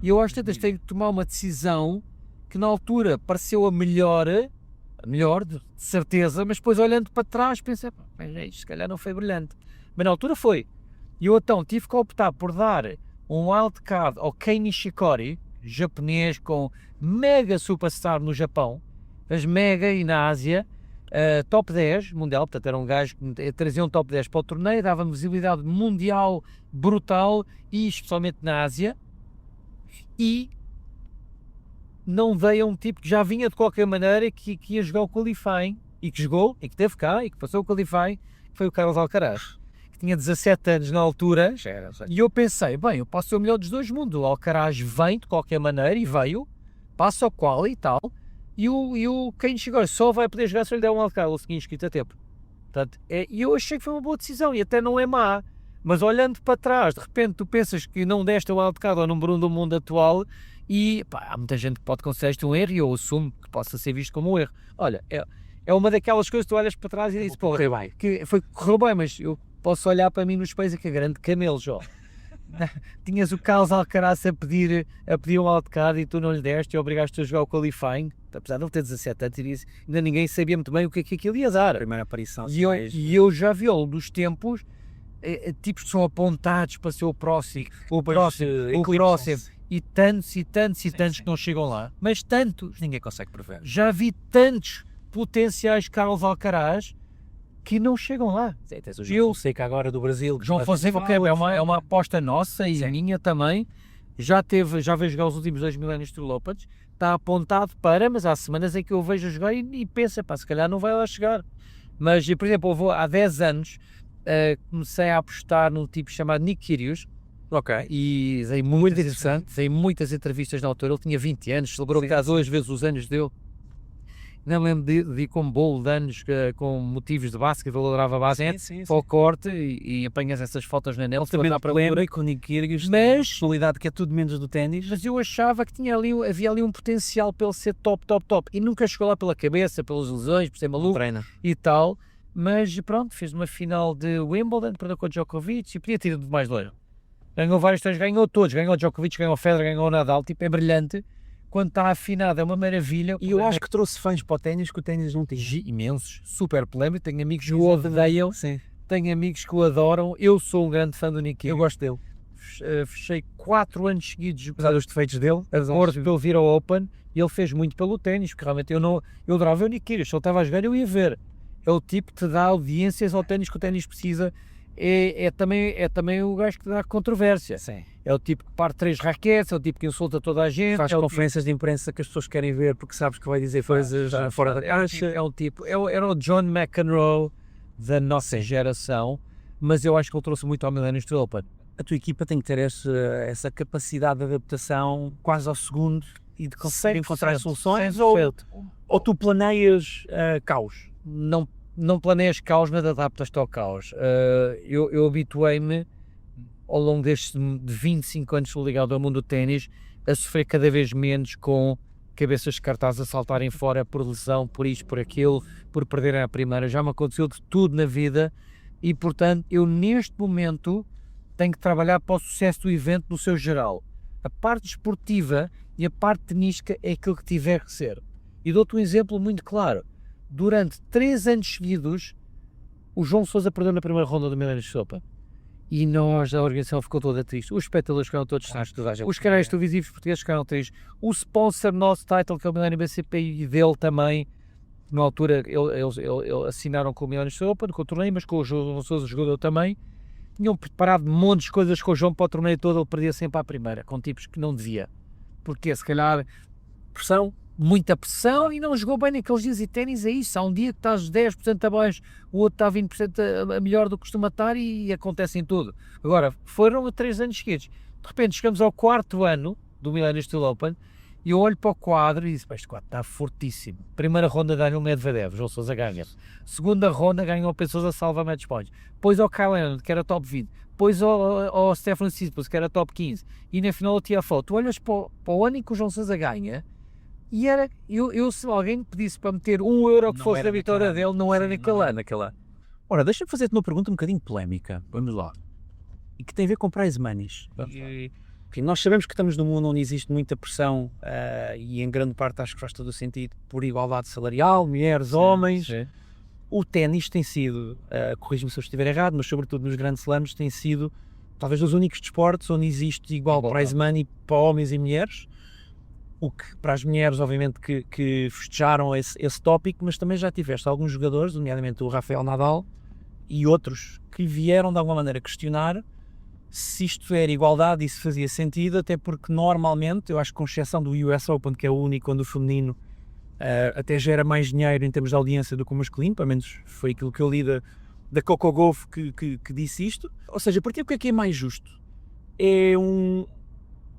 E eu às tantas tenho que tomar uma decisão que na altura pareceu a melhor de certeza, mas depois olhando para trás pensei, isto se calhar não foi brilhante. Mas na altura foi. E eu então tive que optar por dar um wildcard ao Kei Nishikori, japonês com mega superstar no Japão, as mega e na Ásia, top 10 mundial, portanto era um gajo que trazia um top 10 para o torneio, dava-me visibilidade mundial brutal e especialmente na Ásia, e não dei a um tipo que já vinha de qualquer maneira que ia jogar o qualifying, e que jogou, e que teve cá, e que passou o qualifying, que foi o Carlos Alcaraz, que tinha 17 anos na altura, e eu pensei, bem, eu posso ser o melhor dos dois mundos, o Alcaraz vem de qualquer maneira, e veio, passa o qual e tal, quem chegou só vai poder jogar se lhe der um wildcard, ou seguir inscrito a tempo. Portanto, e eu achei que foi uma boa decisão, e até não é má. Mas olhando para trás, de repente tu pensas que não deste o wildcard ao número 1 do mundo atual, e há muita gente que pode considerar isto um erro, e eu assumo que possa ser visto como um erro. Olha, é uma daquelas coisas que tu olhas para trás e dizes, pô, correu bem, mas eu posso olhar para mim no espelho e que é grande camelo, Jó. Tinhas o Carlos Alcaraz a pedir um wildcard e tu não lhe deste e obrigaste-te a jogar o qualifying, apesar de ele ter 17 anos, ainda ninguém sabia muito bem o que é que aquilo ia dar. Primeira aparição. E eu já vi ao longo dos tempos tipos que são apontados para ser o próximo, e tantos que não chegam lá, mas tantos, Ninguém consegue prever. já vi tantos potenciais Carlos Alcaraz que não chegam lá. Sim, tens o João Fonseca agora do Brasil. João Fonseca é uma aposta nossa e a minha também, já veio jogar os últimos 2 Millennium Tour Opens, está apontado para, mas há semanas em que eu vejo jogar e pensa, pá, se calhar não vai lá chegar. Mas, por exemplo, há 10 anos comecei a apostar num tipo chamado Nick Kyrgios, e dei muitas entrevistas na altura. Ele tinha 20 anos, celebrou cá 2 vezes os anos dele. Não me lembro de ir com um bolo de anos com motivos de basquete, ele adorava basquete, para o corte e apanhas essas fotos na net. Também lembro com o Nick Kyrgios, mas personalidade que é tudo menos do ténis. Mas eu achava que havia ali um potencial para ele ser top, e nunca chegou lá pela cabeça, pelas lesões, por ser maluco e tal. Mas pronto, fez uma final de Wimbledon, perdeu com o Djokovic e podia ter ido mais longe. Ganhou vários torneios, ganhou todos, ganhou o Djokovic, ganhou o Federer, ganhou o Nadal, tipo, é brilhante. Quando está afinado é uma maravilha. E eu acho que trouxe fãs para o ténis que o ténis não tinha. Imensos, super polémico, tenho amigos que o odeiam, tenho amigos que o adoram, eu sou um grande fã do Nick Kyrgios. Eu gosto dele. Fechei 4 anos seguidos, apesar dos defeitos dele, acordo pelo vir ao Open, e ele fez muito pelo ténis, porque realmente eu adorava o Nick Kyrgios, se ele estava a jogar eu ia ver. É o tipo que te dá audiências ao ténis que o ténis precisa, é também o gajo que te dá controvérsia. Sim. É o tipo que parte 3 raquetes, é o tipo que insulta toda a gente. Faz conferências de imprensa que as pessoas querem ver porque sabes que vai dizer coisas fora da caixa. Era o John McEnroe da nossa geração, mas eu acho que ele trouxe muito ao Millennium Tour Open. A tua equipa tem que ter essa capacidade de adaptação quase ao segundo e de conseguir encontrar soluções, ou tu planeias caos? Não planeias caos, mas adaptas-te ao caos. Eu habituei-me, ao longo destes de 25 anos ligado ao mundo do ténis, a sofrer cada vez menos com cabeças de cartaz a saltarem fora por lesão, por isto, por aquilo, por perderem a primeira. Já me aconteceu de tudo na vida e, portanto, eu neste momento tenho que trabalhar para o sucesso do evento no seu geral. A parte esportiva e a parte tenística é aquilo que tiver que ser. E dou-te um exemplo muito claro. Durante 3 anos seguidos, o João Sousa perdeu na primeira ronda do Millennium Open. E nós, a organização, ficou toda triste. Os espectadores ficaram todos tristes. Os canais televisivos portugueses ficaram tristes. O sponsor nosso title, que é o Millennium BCP, e dele também, na altura, eles assinaram com o Millennium Open, com o torneio, mas com o João Sousa, jogador também. Tinham preparado montes de coisas com o João para o torneio todo, ele perdia sempre à primeira, com tipos que não devia. Porque, se calhar, muita pressão, e não jogou bem naqueles dias, e ténis é isso, há um dia que estás 10% abaixo, o outro está 20% a melhor do que costuma estar e acontece em tudo. Agora, foram 3 anos seguidos, de repente chegamos ao 4º ano do Millennium Tour Open, e eu olho para o quadro e disse, este quadro está fortíssimo. Primeira ronda Daniel Medvedev, João Sousa ganha. Segunda ronda ganhou pessoas a salva match points. Depois ao Kyle Leonard, que era top 20. Depois ao Stefano Tsitsipas, que era top 15. E na final o Tiafoe. Tu olhas para o ano em que o João Sousa ganha, e era, se alguém me pedisse para meter €1 que fosse da vitória dele, não era naquele ano. Ora, deixa-me fazer-te uma pergunta um bocadinho polémica, vamos lá, e que tem a ver com prize monies. Enfim, nós sabemos que estamos num mundo onde existe muita pressão, e em grande parte acho que faz todo o sentido, por igualdade salarial, mulheres, homens. Sim. O ténis tem sido, corrijo-me se eu estiver errado, mas sobretudo nos grandes slams tem sido talvez dos únicos desportos onde existe igual prize money para homens e mulheres. O que para as mulheres, obviamente, que festejaram esse tópico, mas também já tiveste alguns jogadores, nomeadamente o Rafael Nadal e outros, que vieram de alguma maneira questionar se isto era igualdade e se fazia sentido, até porque normalmente, eu acho que com exceção do US Open, que é o único onde o feminino até gera mais dinheiro em termos de audiência do que o masculino, pelo menos foi aquilo que eu li da Coco Gauff que disse isto. Ou seja, porque o que é mais justo? É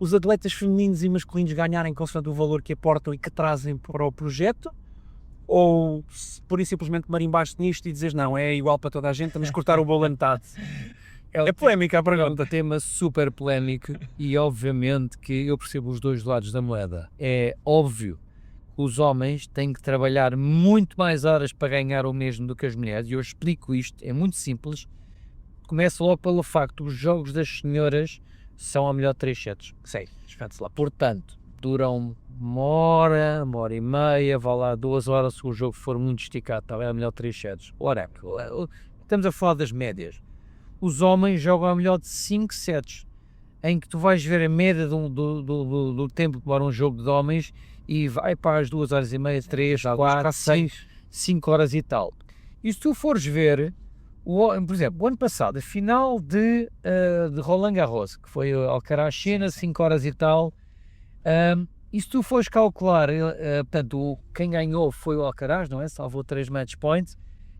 os atletas femininos e masculinos ganharem consoante o valor que aportam e que trazem para o projeto? Ou por simplesmente marimbaste nisto e dizes não, é igual para toda a gente, vamos cortar o bolo a metade? É polémica a pergunta. É um tema super polémico e obviamente que eu percebo os dois lados da moeda. É óbvio que os homens têm que trabalhar muito mais horas para ganhar o mesmo do que as mulheres, e eu explico isto, é muito simples. Começa logo pelo facto que os jogos das senhoras são ao melhor 3 sets. Sei, espete-se lá. Portanto, duram uma hora e meia, vá lá 2 horas se o jogo for muito esticado, está bem, é melhor 3 sets. Ora, estamos a falar das médias. Os homens jogam a melhor de 5 sets, em que tu vais ver a média do tempo que demora um jogo de homens e vai para as 2 horas e meia, 3, 4, 5 horas e tal. E se tu fores ver, por exemplo, o ano passado, a final de Roland Garros, que foi Alcaraz-China, 5 horas e tal, e se tu fores calcular, portanto, quem ganhou foi o Alcaraz, não é? Salvou 3 match points.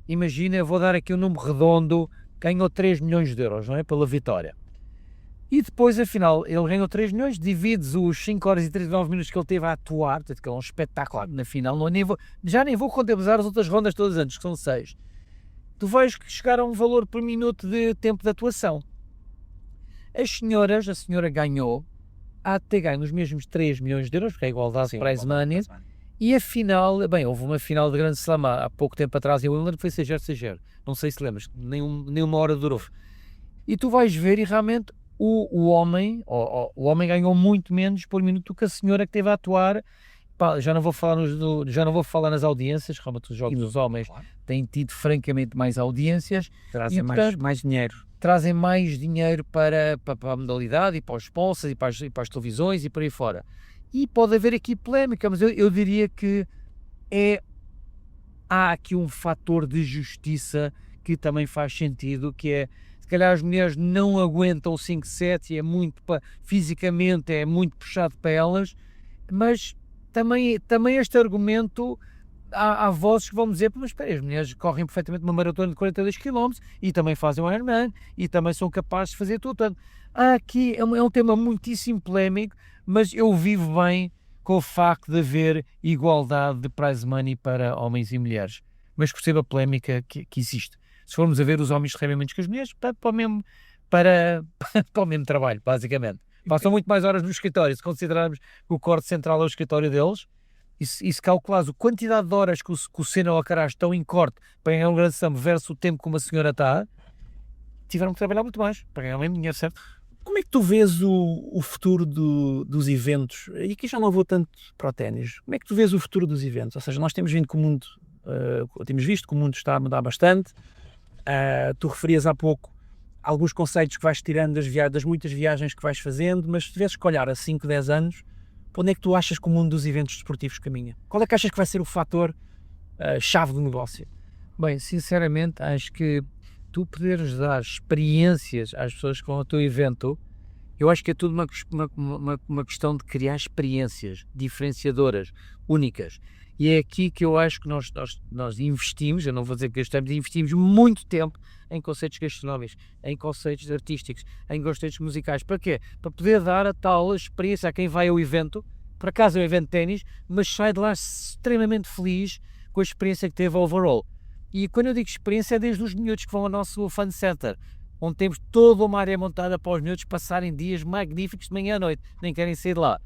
Imagina, eu vou dar aqui um número redondo, ganhou 3 milhões de euros, não é? Pela vitória. E depois, afinal, ele ganhou 3 milhões, divides os 5 horas e 39 minutos que ele teve a atuar, portanto, que é um espetáculo na final, já nem vou contabilizar as outras rondas todas antes, que são 6. Tu vais chegar a um valor por minuto de tempo de atuação. A senhora ganhou, há de ter ganho os mesmos 3 milhões de euros, porque é a igualdade de prize money, e a final, bem, houve uma final de Grande Slam há pouco tempo atrás em Wimbledon, foi 6-0, não sei se lembras, nem uma hora durou. E tu vais ver e realmente o homem ganhou muito menos por minuto do que a senhora que esteve a atuar. Pá, já não vou falar nas audiências, realmente os jogos dos homens têm tido francamente mais audiências. Trazem mais dinheiro. Trazem mais dinheiro para a modalidade e para os sponsors e para as televisões e por aí fora. E pode haver aqui polémica, mas eu diria que há aqui um fator de justiça que também faz sentido, que é, se calhar as mulheres não aguentam 5-7 e fisicamente é muito puxado para elas, mas também este argumento, há vozes que vão dizer, mas espera, as mulheres correm perfeitamente uma maratona de 42 km e também fazem um Ironman e também são capazes de fazer tudo. Portanto, aqui é um tema muitíssimo polémico, mas eu vivo bem com o facto de haver igualdade de prize money para homens e mulheres. Mas percebo a polémica que existe. Se formos a ver, os homens recebem menos que as mulheres para o mesmo trabalho, basicamente. Passam muito mais horas no escritório, se considerarmos que o corte central é o escritório deles, e se calculares a quantidade de horas que o Senna ou o Alcaraz estão em corte para ganhar um grande slam versus o tempo que uma senhora está, tiveram que trabalhar muito mais para ganhar o mesmo dinheiro, certo? Como é que tu vês o futuro dos eventos? E aqui já não vou tanto para o ténis. Como é que tu vês o futuro dos eventos? Ou seja, nós temos visto que o mundo está a mudar bastante. Tu referias há pouco alguns conceitos que vais tirando das muitas viagens que vais fazendo, mas se tivesses que olhar a 5, 10 anos, para onde é que tu achas que o mundo dos eventos desportivos caminha? Qual é que achas que vai ser o fator chave do negócio? Bem, sinceramente, acho que tu poderes dar experiências às pessoas que vão ao teu evento, eu acho que é tudo uma questão de criar experiências diferenciadoras, únicas. E é aqui que eu acho que nós investimos, eu não vou dizer que gastamos, investimos muito tempo em conceitos gastronómicos, em conceitos artísticos, em conceitos musicais. Para quê? Para poder dar a tal experiência a quem vai ao evento, por acaso é um evento de ténis, mas sai de lá extremamente feliz com a experiência que teve overall. E quando eu digo experiência é desde os miúdos que vão ao nosso Fun Center, onde temos toda uma área montada para os miúdos passarem dias magníficos de manhã à noite, nem querem sair de lá.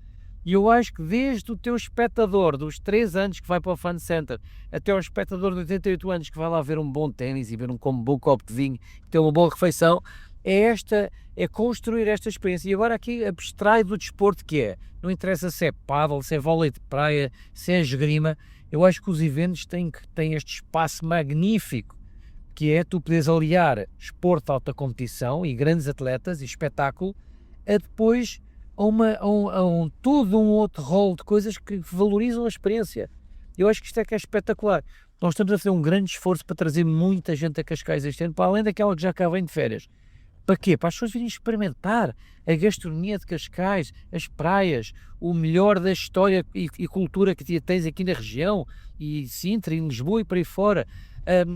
E eu acho que desde o teu espectador dos 3 anos que vai para o Fun Center até ao espectador de 88 anos que vai lá ver um bom ténis e ver um bom copo de vinho e ter uma boa refeição, é construir esta experiência. E agora aqui abstrai do desporto que é. Não interessa se é pádel, se é vôlei de praia, se é esgrima. Eu acho que os eventos têm este espaço magnífico que é tu poderes aliar esporte de alta competição e grandes atletas e espetáculo a depois todo um outro rol de coisas que valorizam a experiência. Eu acho que isto é que é espetacular. Nós estamos a fazer um grande esforço para trazer muita gente a Cascais este ano, para além daquela que já cá vem de férias. Para quê? Para as pessoas virem experimentar a gastronomia de Cascais, as praias, o melhor da história e cultura que tens aqui na região, e Sintra, e Lisboa e por aí fora.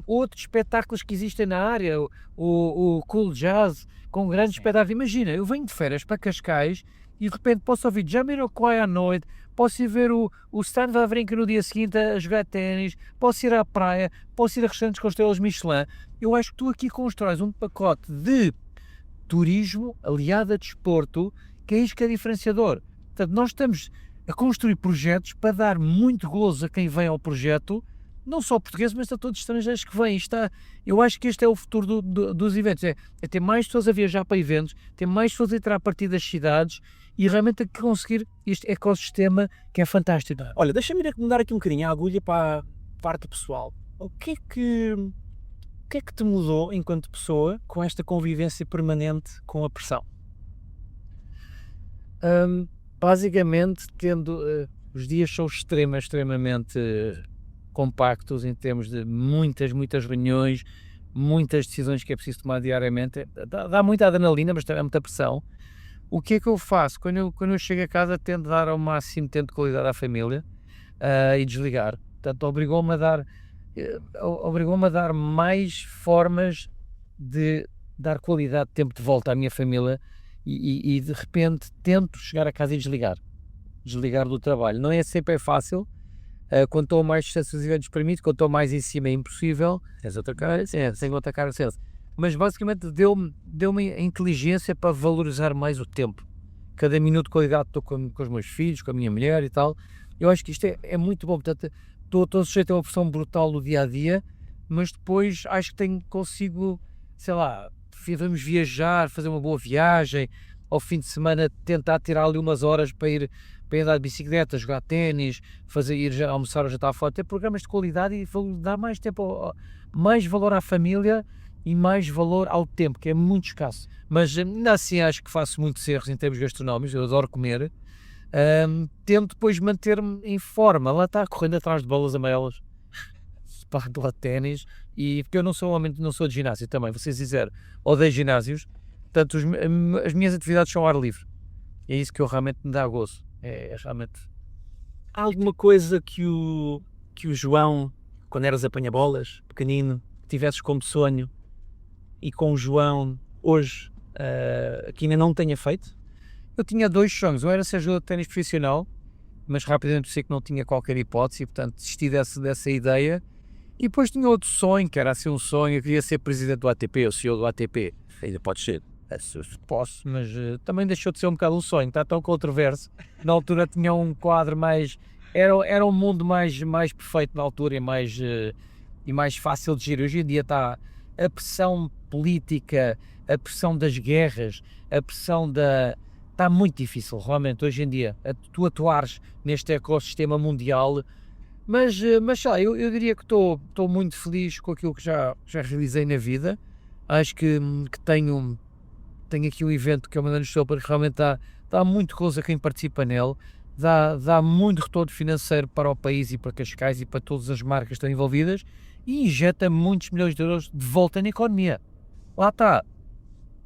Outros espetáculos que existem na área, o Cool Jazz, com grandes espetáculos. Imagina, eu venho de férias para Cascais e de repente posso ouvir Jamiroquai à noite, posso ir ver o Stan Wawrinka no dia seguinte a jogar ténis, posso ir à praia, posso ir a restaurantes com estrelas Michelin. Eu acho que tu aqui constróis um pacote de turismo aliado a desporto, que é isto que é diferenciador. Portanto, nós estamos a construir projetos para dar muito gozo a quem vem ao projeto, não só portugueses, mas a todos os estrangeiros que vêm. Eu acho que este é o futuro dos eventos, é ter mais pessoas a viajar para eventos, ter mais pessoas a entrar a partir das cidades e realmente a conseguir este ecossistema que é fantástico. Olha, deixa-me mudar aqui um bocadinho a agulha para a parte pessoal. O que é que te mudou enquanto pessoa com esta convivência permanente com a pressão? Basicamente, os dias são extremamente compactos em termos de muitas reuniões, muitas decisões que é preciso tomar diariamente. Dá muita adrenalina, mas também muita pressão. O que é que eu faço? Quando eu chego a casa, tento dar ao máximo tempo de qualidade à família e desligar. Portanto, obrigou-me a dar mais formas de dar qualidade de tempo de volta à minha família e de repente tento chegar a casa e desligar do trabalho. Não é sempre fácil, quando estou mais distante dos eventos permite, quando estou mais em cima é impossível, sem outra cara, mas basicamente deu-me a inteligência para valorizar mais o tempo, cada minuto de qualidade estou com os meus filhos, com a minha mulher e tal. Eu acho que isto é muito bom, portanto estou sujeito a uma pressão brutal no dia-a-dia, mas depois acho que consigo, sei lá, vamos viajar, fazer uma boa viagem, ao fim de semana tentar tirar ali umas horas para ir andar de bicicleta, jogar ténis, ir almoçar ou jantar fora, ter programas de qualidade e dar mais tempo, mais valor à família e mais valor ao tempo, que é muito escasso. Mas ainda assim acho que faço muitos erros em termos gastronómicos, eu adoro comer. Tento depois manter-me em forma, lá está, correndo atrás de bolas amarelas, de lá ténis, e porque eu não sou de ginásio também, vou ser sincero, odeio ginásios, portanto as minhas atividades são ao ar livre, é isso que eu realmente me dá gozo, é realmente. Há alguma coisa que o João, quando eras apanha-bolas, pequenino, tivesses como sonho e com o João hoje que ainda não tenha feito? Eu tinha 2 sonhos, um era ser jogador de ténis profissional, mas rapidamente percebi que não tinha qualquer hipótese e portanto desisti dessa ideia. E depois tinha outro sonho, que era assim um sonho, eu queria ser presidente do ATP, ou CEO do ATP. Ainda pode ser. Posso, mas também deixou de ser um bocado um sonho, está tão controverso. Na altura tinha um quadro mais... Era um mundo mais perfeito na altura e mais fácil de gerir. Hoje em dia está a pressão política, a pressão das guerras, a pressão da... Está muito difícil, realmente, hoje em dia, tu atuares neste ecossistema mundial. Mas sei lá, eu diria que estou muito feliz com aquilo que já realizei na vida. Acho que tenho aqui um evento que é o Millennium Open, que realmente dá muito gozo a quem participa nele, dá muito retorno financeiro para o país e para Cascais e para todas as marcas que estão envolvidas e injeta muitos milhões de euros de volta na economia. Lá está,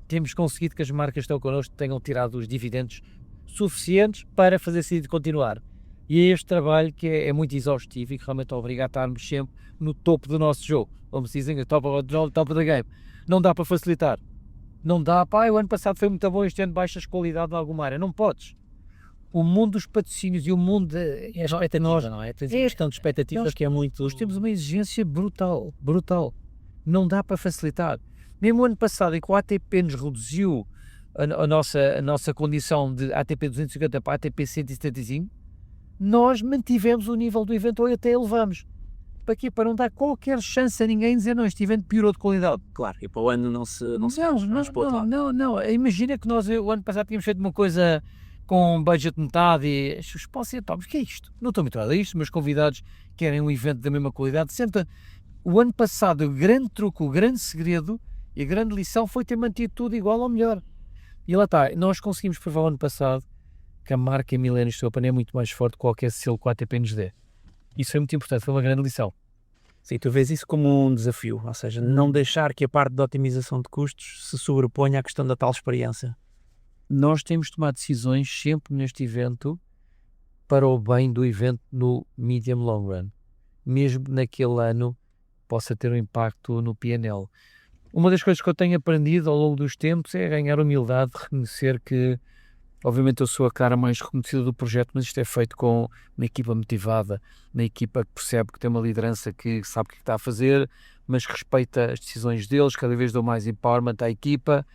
temos conseguido que as marcas que estão connosco tenham tirado os dividendos suficientes para fazer sentido continuar. E é este trabalho que é muito exaustivo e que realmente obriga a estarmos sempre no topo do nosso jogo. Como se dizem, top of the game. Não dá para facilitar. Não dá, o ano passado foi muito bom, este ano baixas qualidade em alguma área. Não podes. O mundo dos patrocínios e o mundo é expectativa, não é? Tens questão de expectativas que é muito... Nós temos uma exigência brutal. Não dá para facilitar. Mesmo o ano passado, em que o ATP nos reduziu a nossa condição de ATP 250 para ATP 175, nós mantivemos o nível do evento ou até elevamos. Para quê? Para não dar qualquer chance a ninguém dizer não, este evento piorou de qualidade. Claro, e para o ano não se Não. Imagina que nós o ano passado tínhamos feito uma coisa com um budget de metade e os sponsors, mas o que é isto? Não estou habituado a isto, meus convidados querem um evento da mesma qualidade. Sempre. O ano passado, o grande truque, o grande segredo e a grande lição foi ter mantido tudo igual ou melhor. E lá está, nós conseguimos provar o ano passado que a marca Millennium Open é muito mais forte que qualquer selo que o ATP nos dê. Isso é muito importante, foi uma grande lição. Sim, tu vês isso como um desafio, ou seja, não deixar que a parte da otimização de custos se sobreponha à questão da tal experiência. Nós temos de tomar decisões sempre neste evento para o bem do evento no medium long run. Mesmo naquele ano possa ter um impacto no P&L. Uma das coisas que eu tenho aprendido ao longo dos tempos é ganhar humildade, reconhecer que Obviamente eu sou a cara mais reconhecida do projeto, mas isto é feito com uma equipa motivada, uma equipa que percebe que tem uma liderança que sabe o que está a fazer, mas respeita as decisões deles, cada vez dou mais empowerment à equipa,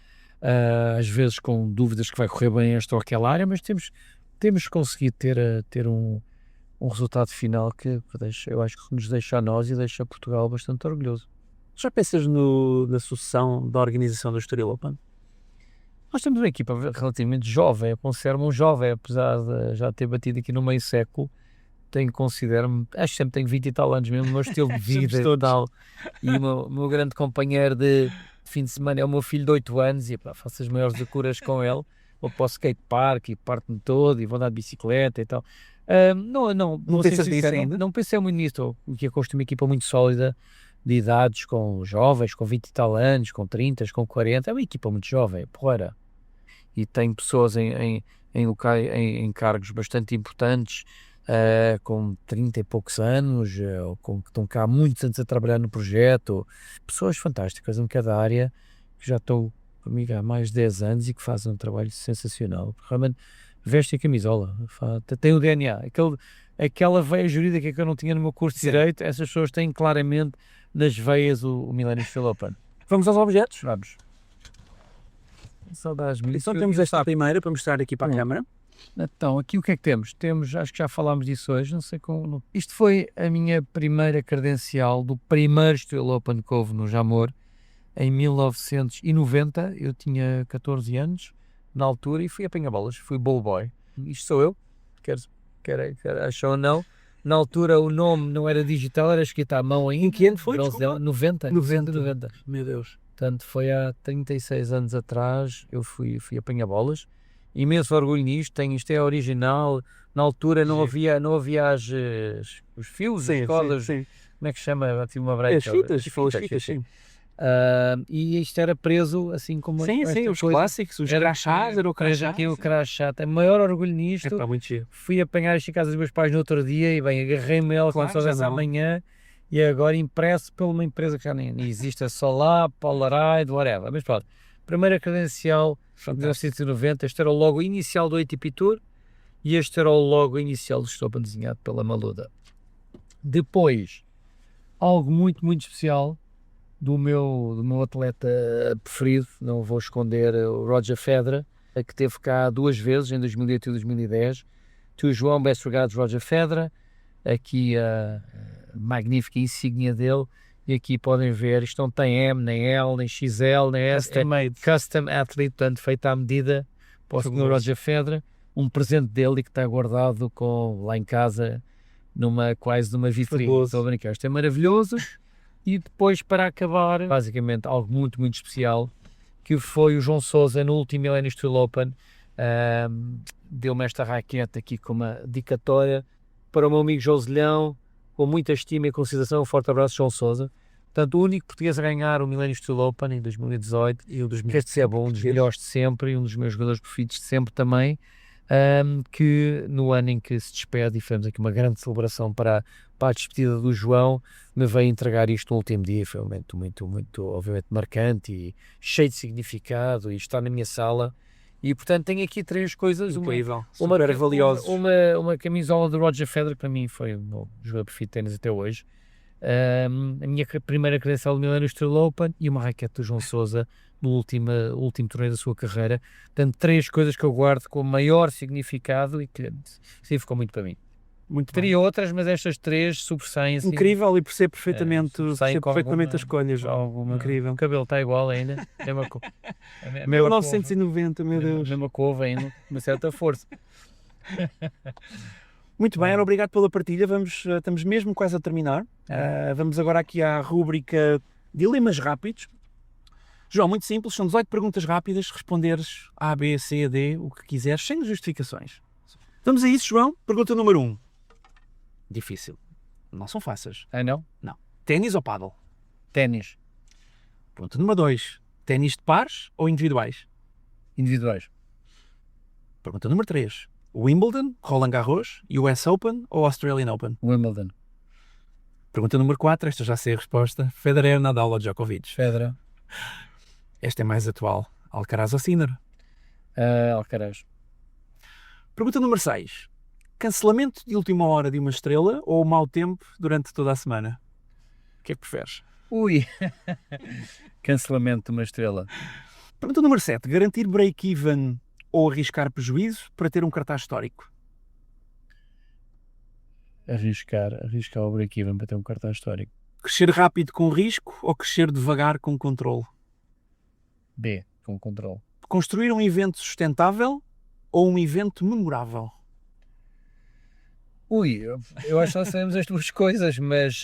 às vezes com dúvidas que vai correr bem esta ou aquela área, mas temos conseguido ter um resultado final que eu acho que nos deixa a nós e deixa Portugal bastante orgulhoso. Já pensas na sucessão da organização do Estoril Open? Nós temos uma equipa relativamente jovem, eu considero-me um jovem, apesar de já ter batido aqui no meio século, considero-me, acho que sempre tenho 20 e tal anos mesmo, o meu estilo de vida e tal, e o meu grande companheiro de fim de semana é o meu filho de 8 anos, e pá, faço as maiores loucuras com ele, vou para o skatepark e parto-me todo, e vou andar de bicicleta e tal. Não pensas nisso ainda? Não pensei muito nisso, porque eu construí uma equipa muito sólida, de idades com jovens, com 20 e tal anos, com 30, com 40, é uma equipa muito jovem, porreira. E tem pessoas em cargos bastante importantes, com 30 e poucos anos, que estão cá há muitos anos a trabalhar no projeto, pessoas fantásticas em cada área, que já estão comigo há mais de 10 anos e que fazem um trabalho sensacional. Realmente vestem a camisola, tem o DNA, aquela veia jurídica que eu não tinha no meu curso de Direito, essas pessoas têm claramente nas veias o Millennium Steel Open. Vamos aos objetos? Vamos. Saudades. Então temos esta primeira para mostrar aqui para a câmara. Então, aqui o que é que temos? Acho que já falámos disso hoje, não sei como. Isto foi a minha primeira credencial do primeiro Steel Open que houve no Jamor, em 1990, eu tinha 14 anos, na altura, e fui apanha-bolas, fui ball boy. Isto sou eu, quer acham ou não. Na altura o nome não era digital, era escrito à mão ainda. Em que ano foi? 90. Meu Deus. Portanto, foi há 36 anos atrás, eu fui apanha-bolas. Imenso orgulho nisto, isto é original. Na altura não havia os fios, as cordas, como é que chama? Tive uma brecha. As fitas, sim. E isto era preso assim como... Sim, os clássicos, os crachás, era o crachá. Aqui o crachá, tenho maior orgulho nisto. Muito giro. Fui apanhar isto em casa dos meus pais no outro dia e bem, agarrei-me ela como se houvesse amanhã. E agora impresso por uma empresa que já nem existe, é Solar, Polaroid, whatever. Mas pronto, primeira credencial de 1990, este era o logo inicial do ATP Tour e este era o logo inicial do Steel Open desenhado pela Maluda. Depois, algo muito, muito especial do meu atleta preferido, não vou esconder, o Roger Federer, que esteve cá 2 vezes, em 2008 e 2010. To João, best regards, Roger Federer. Aqui a magnífica insígnia dele, e aqui podem ver, isto não tem M, nem L, nem XL, nem S, Custom Athlete, portanto feita à medida para o Sr. Roger Federer, um presente dele que está guardado lá em casa, quase numa vitrine. Estou a brincar, isto é maravilhoso. E depois, para acabar, basicamente algo muito, muito especial, que foi o João Sousa no último Millennium Steel Open, deu-me esta raquete aqui com uma dedicatória para o meu amigo Joselhão, com muita estima e consideração. Um forte abraço, João Sousa. Portanto, o único português a ganhar o Millennium Steel Open em 2018, e um dos melhores de sempre, e um dos meus jogadores preferidos de sempre também, que no ano em que se despede, e fizemos aqui uma grande celebração para a despedida do João, me veio entregar isto no último dia. Foi um momento muito, muito, obviamente, marcante e cheio de significado, e está na minha sala. E portanto tenho aqui 3 coisas. Incrível, super valiosos. Uma camisola do Roger Federer, que para mim foi o meu jogador preferido de ténis até hoje. A minha primeira credencial do Millennium Steel Open e uma raquete do João Sousa no último torneio da sua carreira. Portanto, 3 coisas que eu guardo com o maior significado e que sim, ficou muito para mim. Teria outras, mas estas 3 sobressaem assim. Incrível, e percebo perfeitamente, a escolha, João. Incrível. O cabelo está igual ainda. 1990, meu Deus. Mesma couve ainda, uma certa força. Muito bem, obrigado pela partilha. Estamos mesmo quase a terminar. Vamos agora aqui à rúbrica Dilemas Rápidos. João, muito simples, são 18 perguntas rápidas, responderes A, B, C, D, o que quiseres, sem justificações. Vamos a isso, João. Pergunta número 1. Difícil. Não são fáceis. Não? Não. Ténis ou pádel? Ténis. Pergunta número 2. Ténis de pares ou individuais? Individuais. Pergunta número 3. Wimbledon, Roland Garros, US Open ou Australian Open? Wimbledon. Pergunta número 4, esta já sei a resposta. Federer, Nadal ou Djokovic? Federer. Esta é mais atual. Alcaraz ou Sinner? Alcaraz. Pergunta número 6. Cancelamento de última hora de uma estrela ou mau tempo durante toda a semana? O que é que preferes? Ui! Cancelamento de uma estrela. Pergunta número 7. Garantir break-even ou arriscar prejuízo para ter um cartaz histórico? Arriscar o break-even para ter um cartaz histórico. Crescer rápido com risco ou crescer devagar com controle? B, com controle. Construir um evento sustentável ou um evento memorável? Ui, eu acho que nós sabemos as duas coisas, mas...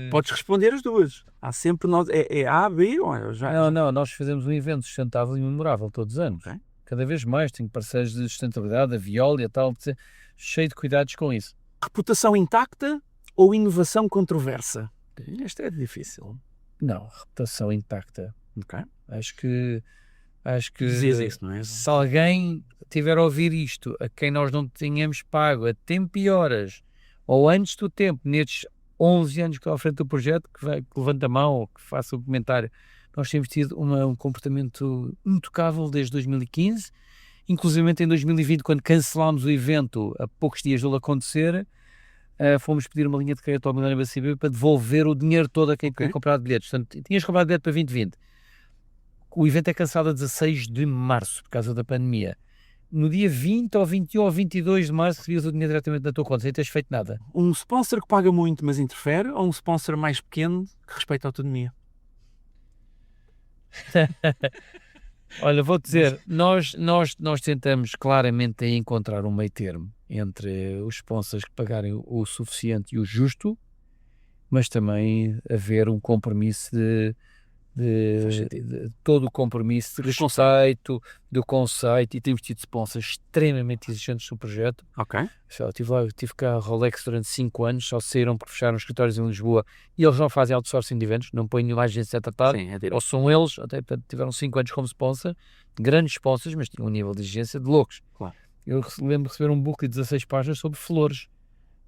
Podes responder as duas. Há sempre... É A, B ou eu já... Não, nós fazemos um evento sustentável e memorável todos os anos. Ok. Cada vez mais, tenho parceiros de sustentabilidade, a Veolia e tal, cheio de cuidados com isso. Reputação intacta ou inovação controversa? Esta é difícil. Não, reputação intacta. Ok. Acho que Dizias isso, não é? se alguém tiver a ouvir isto, a quem nós não tínhamos pago a tempo e horas, ou antes do tempo, nestes 11 anos que estou à frente do projeto, que levanta a mão ou que faça um comentário, nós temos tido um comportamento intocável desde 2015, inclusive em 2020, quando cancelámos o evento a poucos dias dele acontecer, fomos pedir uma linha de crédito ao Millennium BCP para devolver o dinheiro todo a quem tinha comprado bilhetes. Portanto, tinhas comprado bilhete para 2020. O evento é cancelado a 16 de março, por causa da pandemia. No dia 20 ou 21 ou 22 de março recebias o dinheiro diretamente na tua conta, sem teres feito nada. Um sponsor que paga muito mas interfere ou um sponsor mais pequeno que respeita a autonomia? Olha, vou dizer, nós tentamos claramente aí encontrar um meio termo entre os sponsors que pagarem o suficiente e o justo, mas também haver um compromisso de todo o compromisso de respeito do conceito, e temos tido sponsors extremamente exigentes no projeto. Ok. Tive cá a Rolex durante 5 anos, só saíram porque fecharam os escritórios em Lisboa e eles não fazem outsourcing de eventos, não põem nenhuma agência a tratar. Sim, Ou são eles, até portanto, tiveram 5 anos como sponsor, grandes sponsors, mas tinham um nível de exigência de loucos. Claro. Eu lembro de receber um book de 16 páginas sobre flores,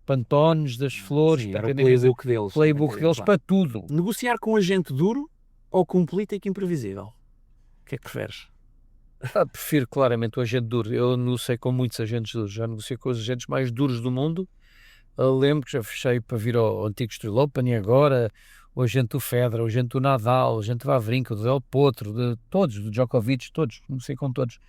pantones das flores, Sim, era o playbook deles. claro, para tudo. Negociar com um agente duro ou com um político imprevisível? O que é que preferes? Prefiro claramente o agente duro. Eu negociei com muitos agentes duros, já negociei com os agentes mais duros do mundo. Eu lembro que já fechei para vir ao antigo Estoril Open e agora o agente do Federer, o agente do Nadal, o agente do Wawrinka, do Del Potro, de todos, do Djokovic, todos, negociei com todos.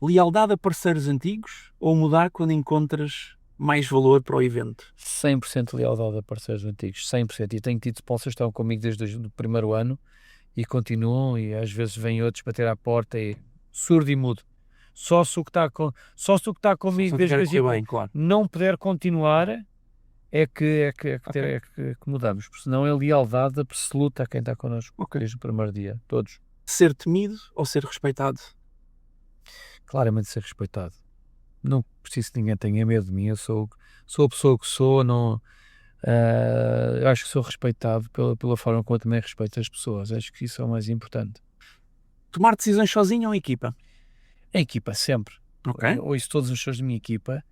Lealdade a parceiros antigos ou mudar quando encontras mais valor para o evento? 100% lealdade a parceiros antigos, 100%. E tenho tido sponsors que estão comigo desde o primeiro ano e continuam, e às vezes vêm outros bater à porta e surdo e mudo. Só se o que está comigo desde que claro. não puder continuar é que mudamos, porque senão é lealdade absoluta a quem está connosco desde o primeiro dia, todos. Ser temido ou ser respeitado? Claramente ser respeitado. Não preciso que ninguém tenha medo de mim, eu sou a pessoa que sou, não... eu acho que sou respeitado pela forma como eu também respeito as pessoas. Acho que isso é o mais importante. Tomar decisões sozinho ou em equipa? A equipa, sempre. Ok. Eu ouço todas as pessoas da minha equipa,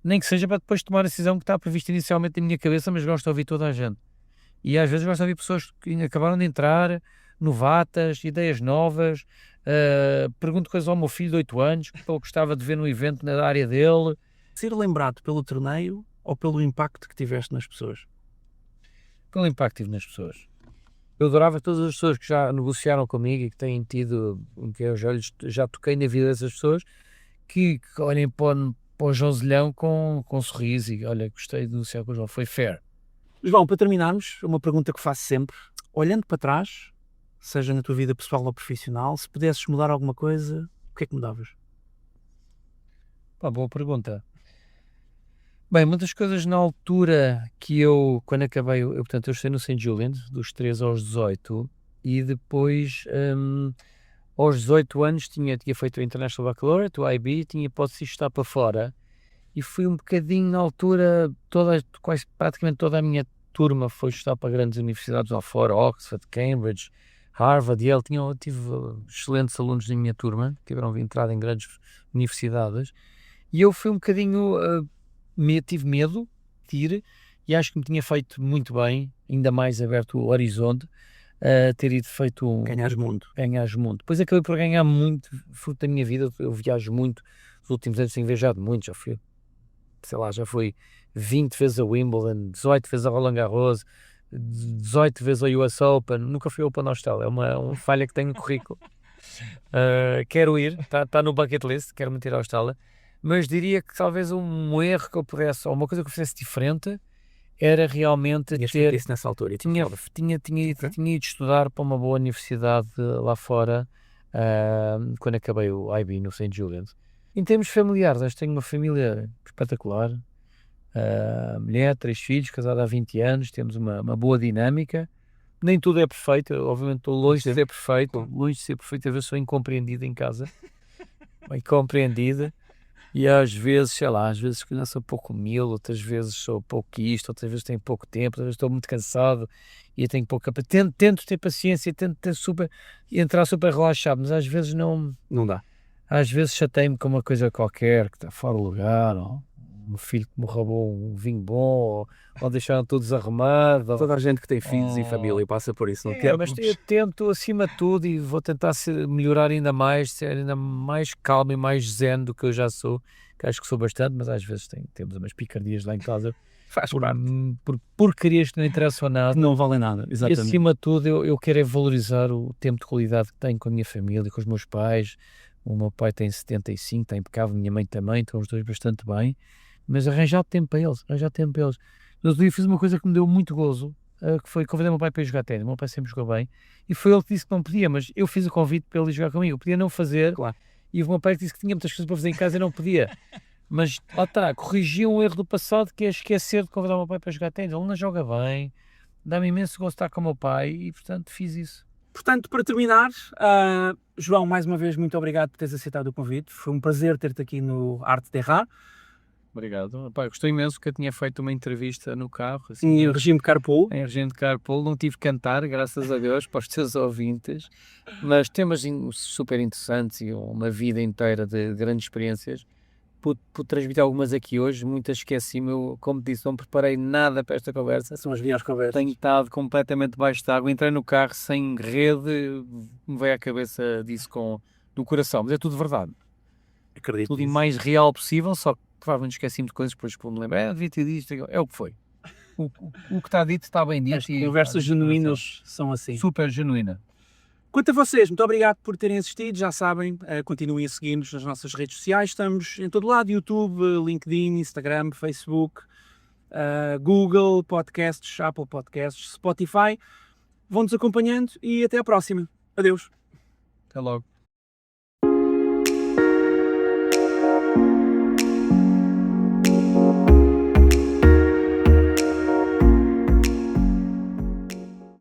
nem que seja para depois tomar a decisão que está prevista inicialmente na minha cabeça, mas gosto de ouvir toda a gente. E às vezes gosto de ouvir pessoas que acabaram de entrar, novatas, ideias novas. Pergunto coisas ao meu filho de 8 anos, que eu gostava de ver no evento na área dele. Ser lembrado pelo torneio ou pelo impacto que tiveste nas pessoas? Pelo impacto que tive nas pessoas. Eu adorava todas as pessoas que já negociaram comigo e que têm tido, que eu já toquei na vida dessas pessoas, que olhem para o Joselhão com um sorriso e olha, gostei de negociar com o João, foi fair. João, para terminarmos, uma pergunta que faço sempre. Olhando para trás, seja na tua vida pessoal ou profissional, se pudesses mudar alguma coisa, o que é que mudavas? Boa pergunta. Bem, uma das coisas na altura que eu, quando acabei, portanto, eu estudei no St. Julian, dos 13 aos 18, e depois, aos 18 anos, tinha feito o International Baccalaureate, o IB, tinha hipótese de estar para fora, e fui um bocadinho na altura, quase praticamente toda a minha turma foi estudar para grandes universidades lá fora, Oxford, Cambridge, Harvard, Yale, tive excelentes alunos na minha turma, que tiveram entrado em grandes universidades, e eu fui um bocadinho... tive medo de ir e acho que me tinha feito muito bem, ainda mais aberto o horizonte, ter ido feito Ganhares mundo. ganhares muito. Depois acabei por ganhar muito fruto da minha vida. Eu viajo muito. Nos últimos anos tenho viajado muito. Já fui, sei lá, já fui 20 vezes a Wimbledon, 18 vezes a Roland Garros, 18 vezes a US Open. Nunca fui ao Open Hostel. É uma falha que tenho no currículo. Quero ir, está no bucket list, quero meter à Austrália. Mas diria que talvez um erro que eu pudesse, ou uma coisa que eu fizesse diferente, era realmente Tinhas ter... feito isso nessa altura. E tu Tinha, falas. tinha ido estudar para uma boa universidade lá fora, quando acabei o IB no St. Julian's. Em termos familiares, acho que tenho uma família espetacular. Mulher, 3 filhos, casada há 20 anos, temos uma boa dinâmica. Nem tudo é perfeito, eu, obviamente estou longe de ser perfeito, longe de ser perfeito, às vezes sou incompreendido em casa, incompreendida, e às vezes, sei lá, às vezes se calhar sou pouco humilde, outras vezes sou pouco isto, outras vezes tenho pouco tempo, outras vezes estou muito cansado e tenho pouco... Tento ter paciência, tento ter entrar super relaxado, mas às vezes não dá. Às vezes chatei-me com uma coisa qualquer que está fora do lugar, ou um filho que me roubou um vinho bom, ou deixaram tudo desarrumado. Toda a gente que tem filhos e família passa por isso, não É, mas eu tento, acima de tudo, e vou tentar melhorar ainda mais, ser ainda mais calmo e mais zen do que eu já sou, que acho que sou bastante, mas às vezes temos umas picardias lá em casa Faz parte. por porcarias que não interessam nada. Não valem nada, E exatamente. acima de tudo, eu quero é valorizar o tempo de qualidade que tenho com a minha família, com os meus pais. O meu pai tem 75, está impecável, minha mãe também, estão os dois bastante bem, mas arranjar tempo para eles, No outro dia fiz uma coisa que me deu muito gozo, que foi convidar o meu pai para ir jogar ténis. O meu pai sempre jogou bem, e foi ele que disse que não podia, mas eu fiz o convite para ele ir jogar comigo. Eu podia não fazer, Claro. e o meu pai disse que tinha muitas coisas para fazer em casa e não podia. Mas lá está, corrigi um erro do passado, que é esquecer de convidar o meu pai para jogar ténis. Ele não joga bem, dá-me imenso gosto de estar com o meu pai, e portanto fiz isso. Portanto, para terminar, João, mais uma vez, muito obrigado por teres aceitado o convite. Foi um prazer ter-te aqui no Arte de Errar. Obrigado. Pá, gostei imenso que eu tinha feito uma entrevista no carro. Assim, Em regime de carpool. em regime de carpool, não tive que cantar, graças a Deus, para os teus ouvintes, mas temas super interessantes e uma vida inteira de grandes experiências. Pude transmitir algumas aqui hoje, muitas esqueci-me, eu, como disse, não preparei nada para esta conversa. São as melhores conversas. Tenho estado completamente debaixo de água, entrei no carro sem rede, me veio à cabeça disso do coração, mas é tudo verdade. Acredito Tudo o nisso. mais real possível, só que provavelmente esqueci-me de coisas, depois me lembro, devia ter dito, é o que foi. O que está dito está bem dito. As conversas genuínas são assim. Super genuína. Quanto a vocês, muito obrigado por terem assistido. Já sabem, continuem a seguir-nos nas nossas redes sociais. Estamos em todo lado: YouTube, LinkedIn, Instagram, Facebook, Google Podcasts, Apple Podcasts, Spotify. Vão-nos acompanhando e até à próxima. Adeus. Até logo.